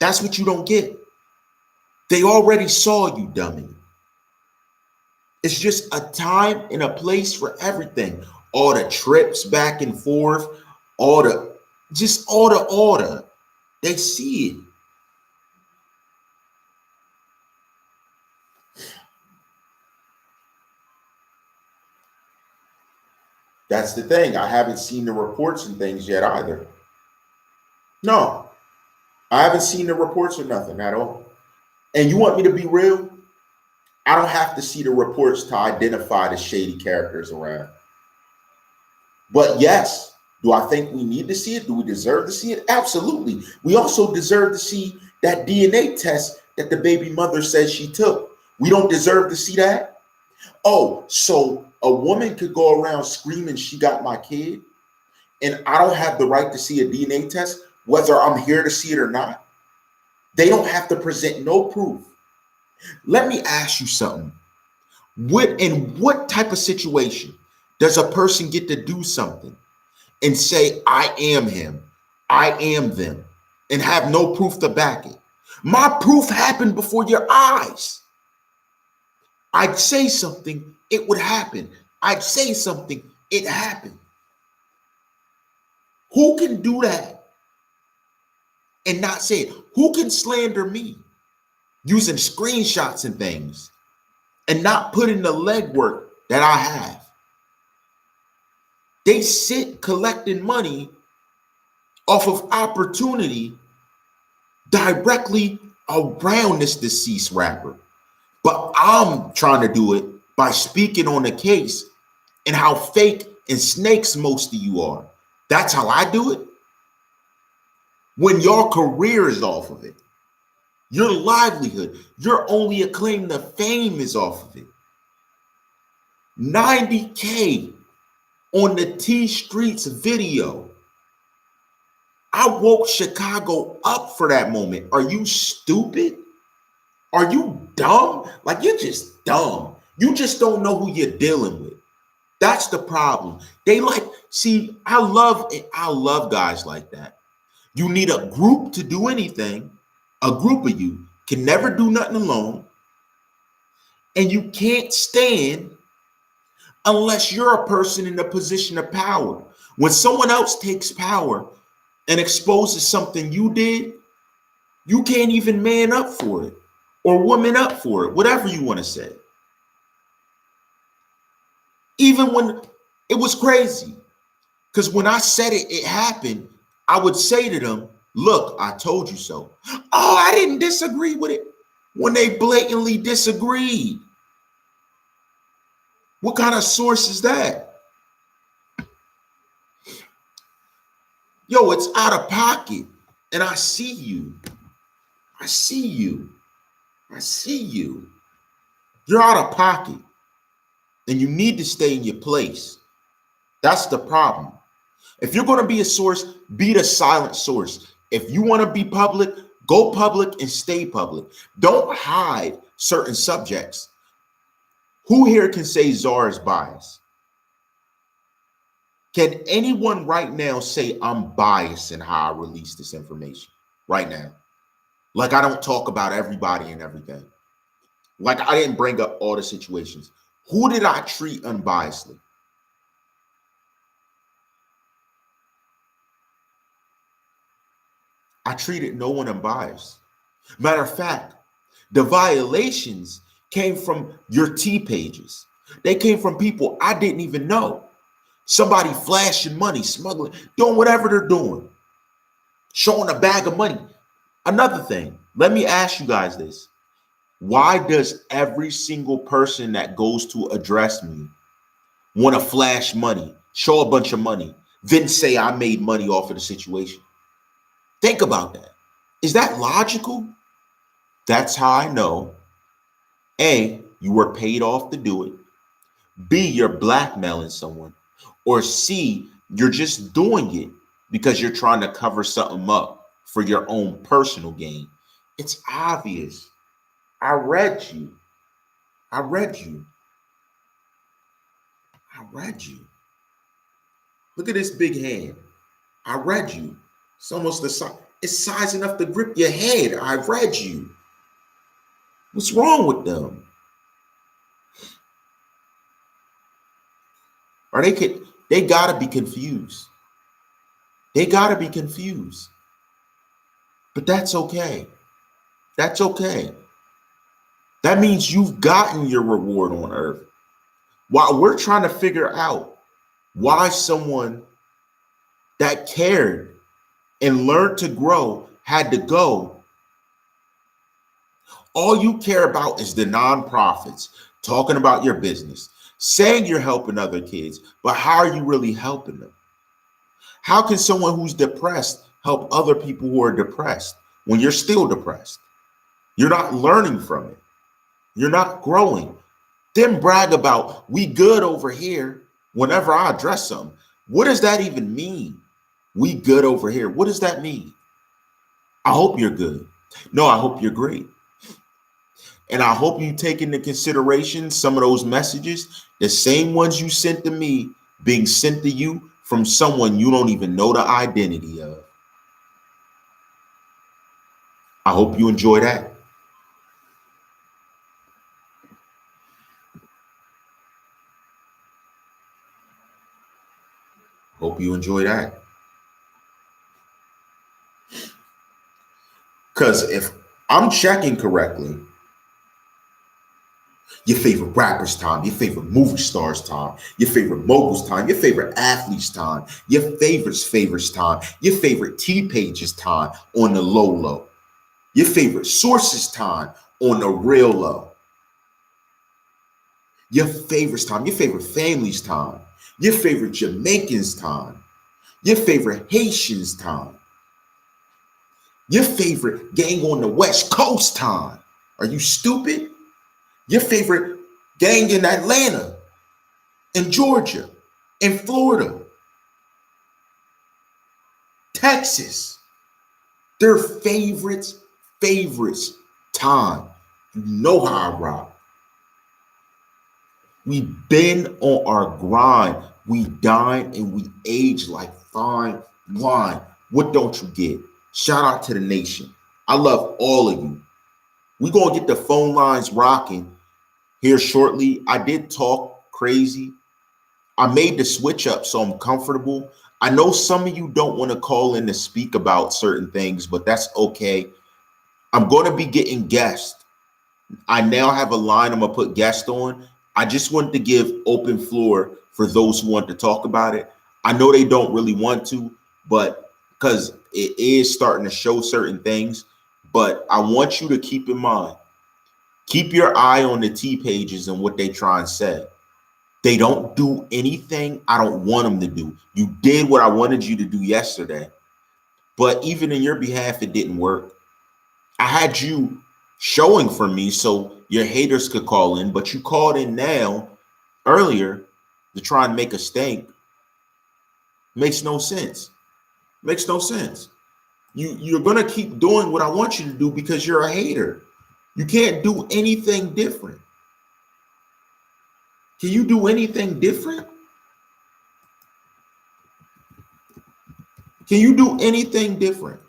That's what you don't get. They already saw you, dummy. It's just a time and a place for everything. All the trips back and forth, all the order. They see it. That's the thing. I haven't seen the reports and things yet either. No, I haven't seen the reports or nothing at all. And you want me to be real? I don't have to see the reports to identify the shady characters around. But yes, do I think we need to see it? Do we deserve to see it? Absolutely. We also deserve to see that DNA test that the baby mother says she took. We don't deserve to see that? Oh, so a woman could go around screaming she got my kid, and I don't have the right to see a DNA test, whether I'm here to see it or not? They don't have to present no proof. Let me ask you something. In what type of situation does a person get to do something and say, I am him, I am them, and have no proof to back it? My proof happened before your eyes. I'd say something, it would happen. I'd say something, it happened. Who can do that and not say it? Who can slander me using screenshots and things and not put in the legwork that I have? They sit collecting money off of opportunity directly around this deceased rapper. But I'm trying to do it by speaking on the case and how fake and snakes most of you are. That's how I do it. When your career is off of it, your livelihood, your only acclaim to fame is off of it. 90K on the T Streets video. I woke Chicago up for that moment. Are you stupid? Are you dumb? Like, you're just dumb. You just don't know who you're dealing with. That's the problem. See, I love guys like that. You need a group to do anything. A group of you can never do nothing alone. And you can't stand unless you're a person in a position of power. When someone else takes power and exposes something you did, you can't even man up for it or woman up for it, whatever you want to say. Even when it was crazy, because when I said it happened, I would say to them, look, I told you so. Oh, I didn't disagree with it. When they blatantly disagreed. What kind of source is that? Yo, it's out of pocket. And I see you. I see you. I see you. You're out of pocket. And you need to stay in your place. That's the problem. If you're going to be a source, be the silent source. If you want to be public, go public and stay public. Don't hide certain subjects. Who here can say Czar is biased? Can anyone right now say I'm biased in how I release this information right now? Like, I don't talk about everybody and everything. Like, I didn't bring up all the situations. Who did I treat unbiasedly? I treated no one unbiased. Matter of fact, the violations came from your T pages. They came from people I didn't even know. Somebody flashing money, smuggling, doing whatever they're doing, showing a bag of money. Another thing, let me ask you guys this. Why does every single person that goes to address me want to flash money, show a bunch of money, then say I made money off of the situation? Think about that. Is that logical? That's how I know, A, you were paid off to do it. B, you're blackmailing someone. Or C, you're just doing it because you're trying to cover something up for your own personal gain. It's obvious. I read you. I read you. I read you. Look at this big hand. I read you. It's almost the size. It's size enough to grip your head. I read you. What's wrong with them? Or they gotta be confused. They gotta be confused. But that's okay. That's okay. That means you've gotten your reward on earth. While we're trying to figure out why someone that cared and learned to grow had to go, all you care about is the nonprofits, talking about your business, saying you're helping other kids, but how are you really helping them? How can someone who's depressed help other people who are depressed when you're still depressed? You're not learning from it. You're not growing. Then brag about we good over here whenever I address something. What does that even mean? We good over here. What does that mean? I hope you're good. No, I hope you're great. And I hope you take into consideration some of those messages, the same ones you sent to me, being sent to you from someone you don't even know the identity of. I hope you enjoy that. Hope you enjoy that. Because if I'm checking correctly, your favorite rapper's time, your favorite movie star's time, your favorite mogul's time, your favorite athlete's time, your favorite's time, your favorite T page's time on the low, your favorite source's time on the real low. your favorite's time, your favorite family's time, your favorite Jamaicans' time, your favorite Haitians' time, your favorite gang on the West Coast time. Are you stupid? Your favorite gang in Atlanta, in Georgia, in Florida, Texas. Their favorites time. You know how I rock. We've been on our grind. We dine and we age like fine wine. What don't you get? Shout out to the nation. I love all of you. We're going to get the phone lines rocking here shortly. I did talk crazy. I made the switch up so I'm comfortable. I know some of you don't want to call in to speak about certain things, but that's okay. I'm going to be getting guests. I now have a line I'm going to put guests on. I just wanted to give open floor for those who want to talk about it. I know they don't really want to, but because it is starting to show certain things, but I want you to keep in mind, keep your eye on the T pages and what they try and say. They don't do anything I don't want them to do. You did what I wanted you to do yesterday, but even in your behalf, it didn't work. I had you showing for me so your haters could call in, but you called in now earlier to try and make a stink. Makes no sense. Makes no sense. You're gonna keep doing what I want you to do because you're a hater. You can't do anything different. Can you do anything different? Can you do anything different?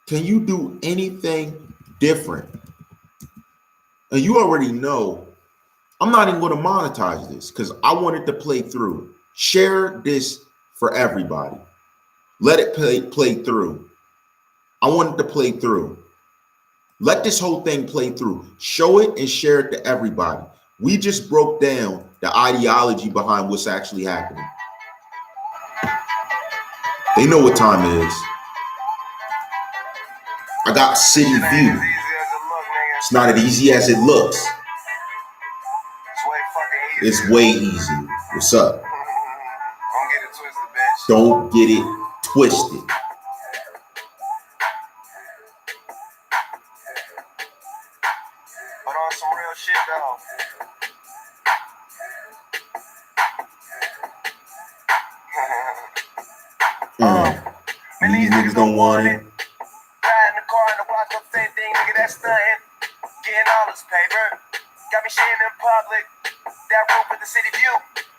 Can you do anything different? And you already know I'm not even going to monetize this because I want it to play through. Share this for everybody. Let it play through. I want it to play through. Let this whole thing play through. Show it and share it to everybody. We just broke down the ideology behind what's actually happening. They know what time it is. I got city view. It's not as easy as it looks. It's way easy. What's up? Don't get it twisted. But on some real shit though. These niggas don't want it. Ride in the car and the watch up same thing, nigga, that's stunting. Getting all this paper. Got me shitting in public. That roof with the city view.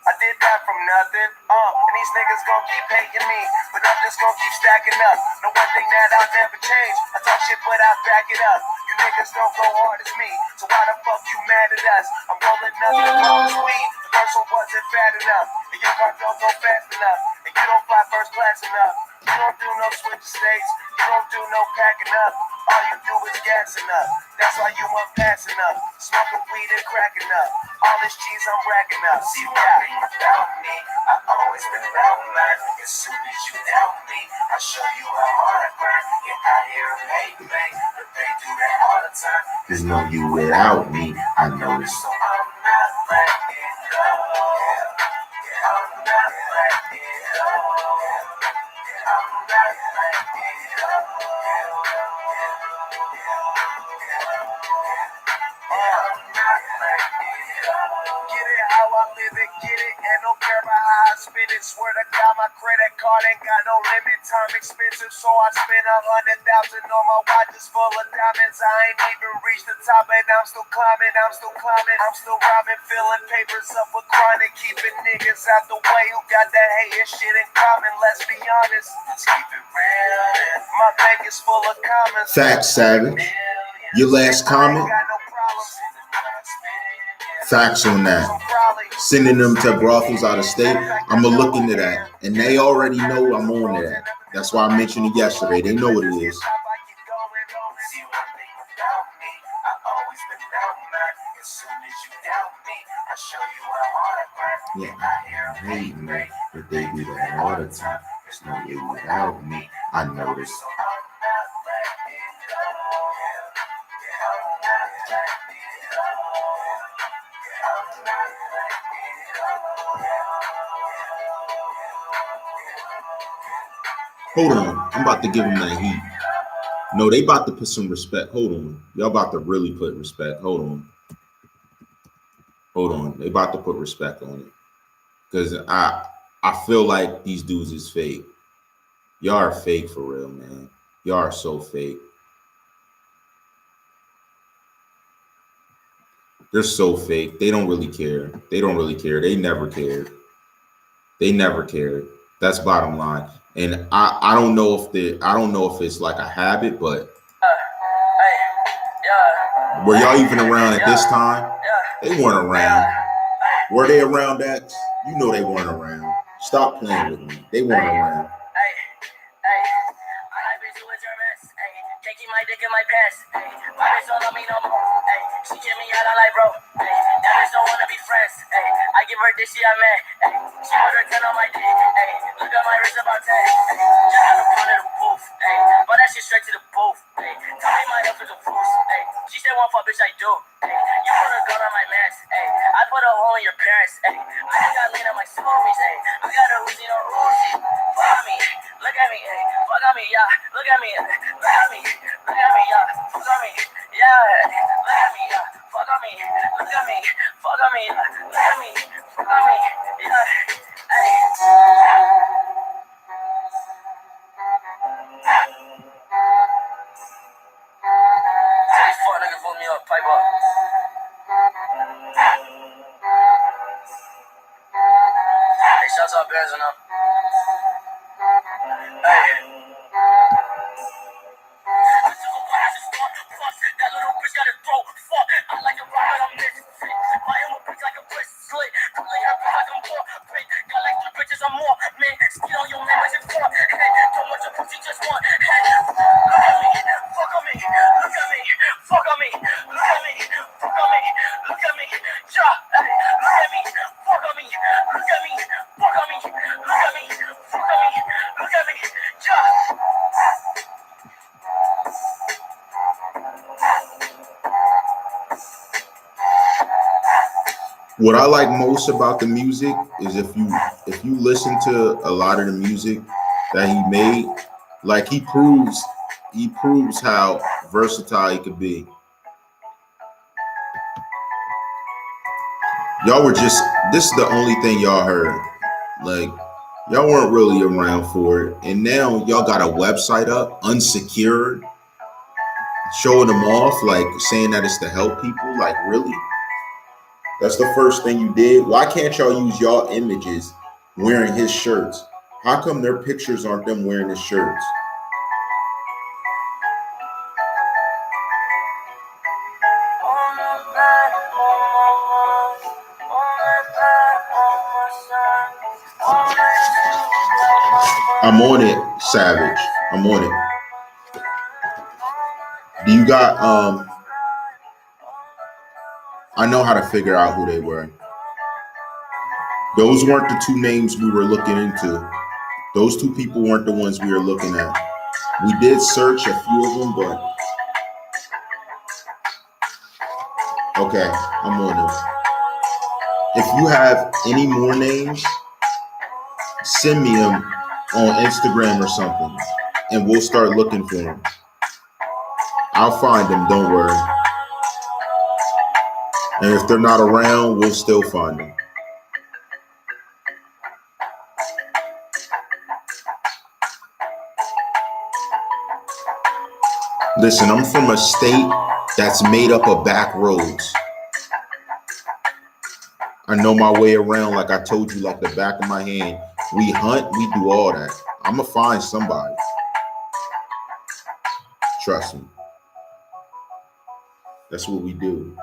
I did that from nothing. And these niggas gon' keep hating me, but I'm just gon' keep stacking up. No one thing that I'll never change. I talk shit, but I back it up. You niggas don't go hard as me, so why the fuck you mad at us? I'm rolling nothing wrong as weed. The first one wasn't fat enough, and your car don't go fast enough, and you don't fly first class enough. You don't do no switch states, you don't do no packing up. All you do is gassing up. That's why you want passing up, smoking weed and cracking up. All this cheese I'm racking up. See one thing about me, I always been about mine. As soon as you doubt me, I show you how hard I grind. You're out here hating, man, but they do that all the time. There's no you without me. I know this. So I'm not letting go. Yeah, I'm not letting go. Yeah, I'm not letting go. Get it how I live it, get it, and don't care about how I spend it. Swear to God, my credit card ain't got no limit. Time expensive, so I spend 100,000 on my watches full of diamonds. I ain't even reached the top, and I'm still climbing. I'm still robbing, filling papers up with chronic, keeping niggas out the way who got that hating shit in common. Let's be honest, Let's keep it real. my bank is full of comments. Facts, Savage. Your last comment? Got no problems. Facts on that. Sending them to brothels out of state. I'm going to look into that. And they already know I'm on that. That's why I mentioned it yesterday. They know what it is. See one thing about me, I always been about mine. As soon as you doubt me, I show you how hard I grind. Yeah, I hear I hate me, but they do that all the time. There's no you without me. I know this. so I'm not letting go. Hold on. I'm about to give him that heat. No, they about to put some respect. Hold on. Y'all about to really put respect. Hold on. Hold on. They about to put respect on it. Because I feel like these dudes is fake. Y'all are fake for real, man. Y'all are so fake. They're so fake. They don't really care. They don't really care. They never cared. They never cared. That's bottom line. And I don't know if it's like a habit, but were y'all even around at this time? They weren't around. Were they around that? You know they weren't around. Stop playing with me. They weren't around. Taking my dick in my pants. My bitch don't love me no more. She kick me out, I'm like, bro. That bitch don't wanna be friends. I give her this, she I'm mad. She put her 10 on my dick. Look at my wrist about 10. Just had a front of the booth. But that shit straight to the booth. Tell me my health is a fools. She said one fuck, bitch, I do. You put a gun on my mask. I put a hole in your parents. I just got lean on my smoothies. I got a Uzi, no Uzi. Fuck me. Look at me. Fuck on me, yeah. Look at me. Look at me. Look at me, yeah. Fuck on me, yeah. Look at me, yeah. Fuck on me. Look at me. Fuck on me, yeah. Look at me. Fuck on me, yeah. Hey. These fuck niggas put me up, pipe up. Hey, shout out Bears and up. Hey. That little bitch got a throat. Fuck, I like a rock, but I'm misfit. My own bitch like a wrist slit. Pulling her bitch like I'm more. Got like 3 bitches or more. Man, steal on your man as it's for. Hey, don't want your pussy, just one. Hey, look at me, fuck on me. Look at me, fuck on me. Look at me, fuck on me. Look at me, yeah. Hey, look at me, fuck on me. Look at me, fuck on me. Look at me, fuck on me. Look at me, yeah. What I like most about the music is if you listen to a lot of the music that he made, like he proves how versatile he could be. Y'all were just, this is the only thing y'all heard. Like, y'all weren't really around for it. And now y'all got a website up, unsecured, showing them off, like saying that it's to help people. Like, really? That's the first thing you did? Why can't y'all use y'all images wearing his shirts? How come their pictures aren't them wearing his shirts? I'm on it, Savage. I'm on it. Do you got I know how to figure out who they were. Those weren't the 2 names we were looking into. Those 2 people weren't the ones we were looking at. We did search a few of them, but okay, I'm on it. If you have any more names, send me them on Instagram or something, and we'll start looking for them. I'll find them, don't worry. And if they're not around, we'll still find them. Listen, I'm from a state that's made up of back roads. I know my way around, like I told you, like the back of my hand. We hunt, we do all that. I'm gonna find somebody. Trust me. That's what we do.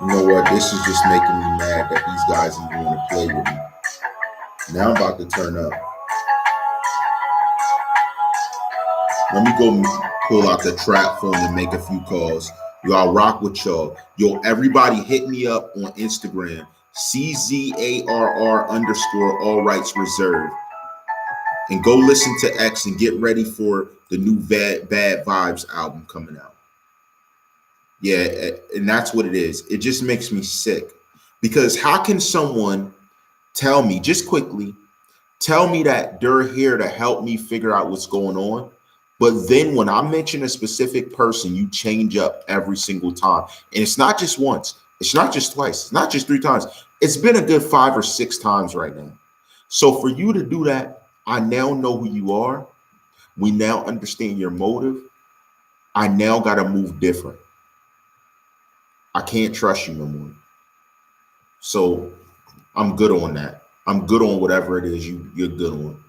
You know what? This is just making me mad that these guys even want to play with me. Now I'm about to turn up. Let me go pull out the trap phone and make a few calls. Y'all rock with y'all. Yo, everybody hit me up on Instagram, CZARR underscore all rights reserved. And go listen to X and get ready for the new Bad Vibes album coming out. Yeah, and that's what it is. It just makes me sick. Because how can someone tell me, just quickly, tell me that they're here to help me figure out what's going on, but then when I mention a specific person, you change up every single time. And it's not just once, it's not just twice, it's not just 3 times. It's been a good 5 or 6 times right now. So for you to do that, I now know who you are. We now understand your motive. I now got to move different. I can't trust you no more. So I'm good on that. I'm good on whatever it is you're good on.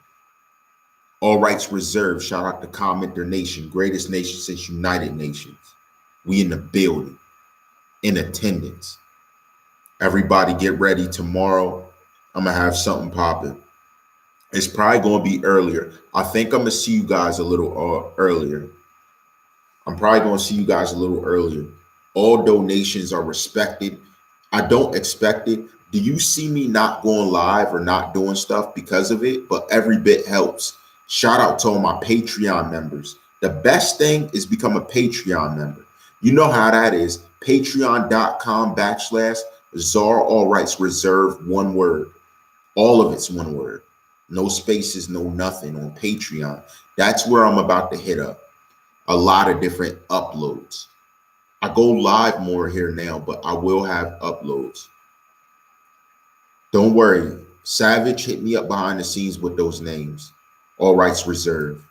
All rights reserved. Shout out to CommenterNation, greatest nation since United Nations. We in the building, in attendance. Everybody get ready. Tomorrow, I'm going to have something popping. It's probably going to be earlier. I think I'm going to see you guys a little earlier. I'm probably going to see you guys a little earlier. All donations are respected. I don't expect it. Do you see me not going live or not doing stuff because of it? But every bit helps. Shout out to all my Patreon members. The best thing is become a Patreon member. You know how that is. Patreon.com/TheCzarr all rights reserved, one word. All of it's one word. No spaces, no nothing on Patreon. That's where I'm about to hit up a lot of different uploads. I go live more here now, but I will have uploads. Don't worry. Savage hit me up behind the scenes with those names. All rights reserved.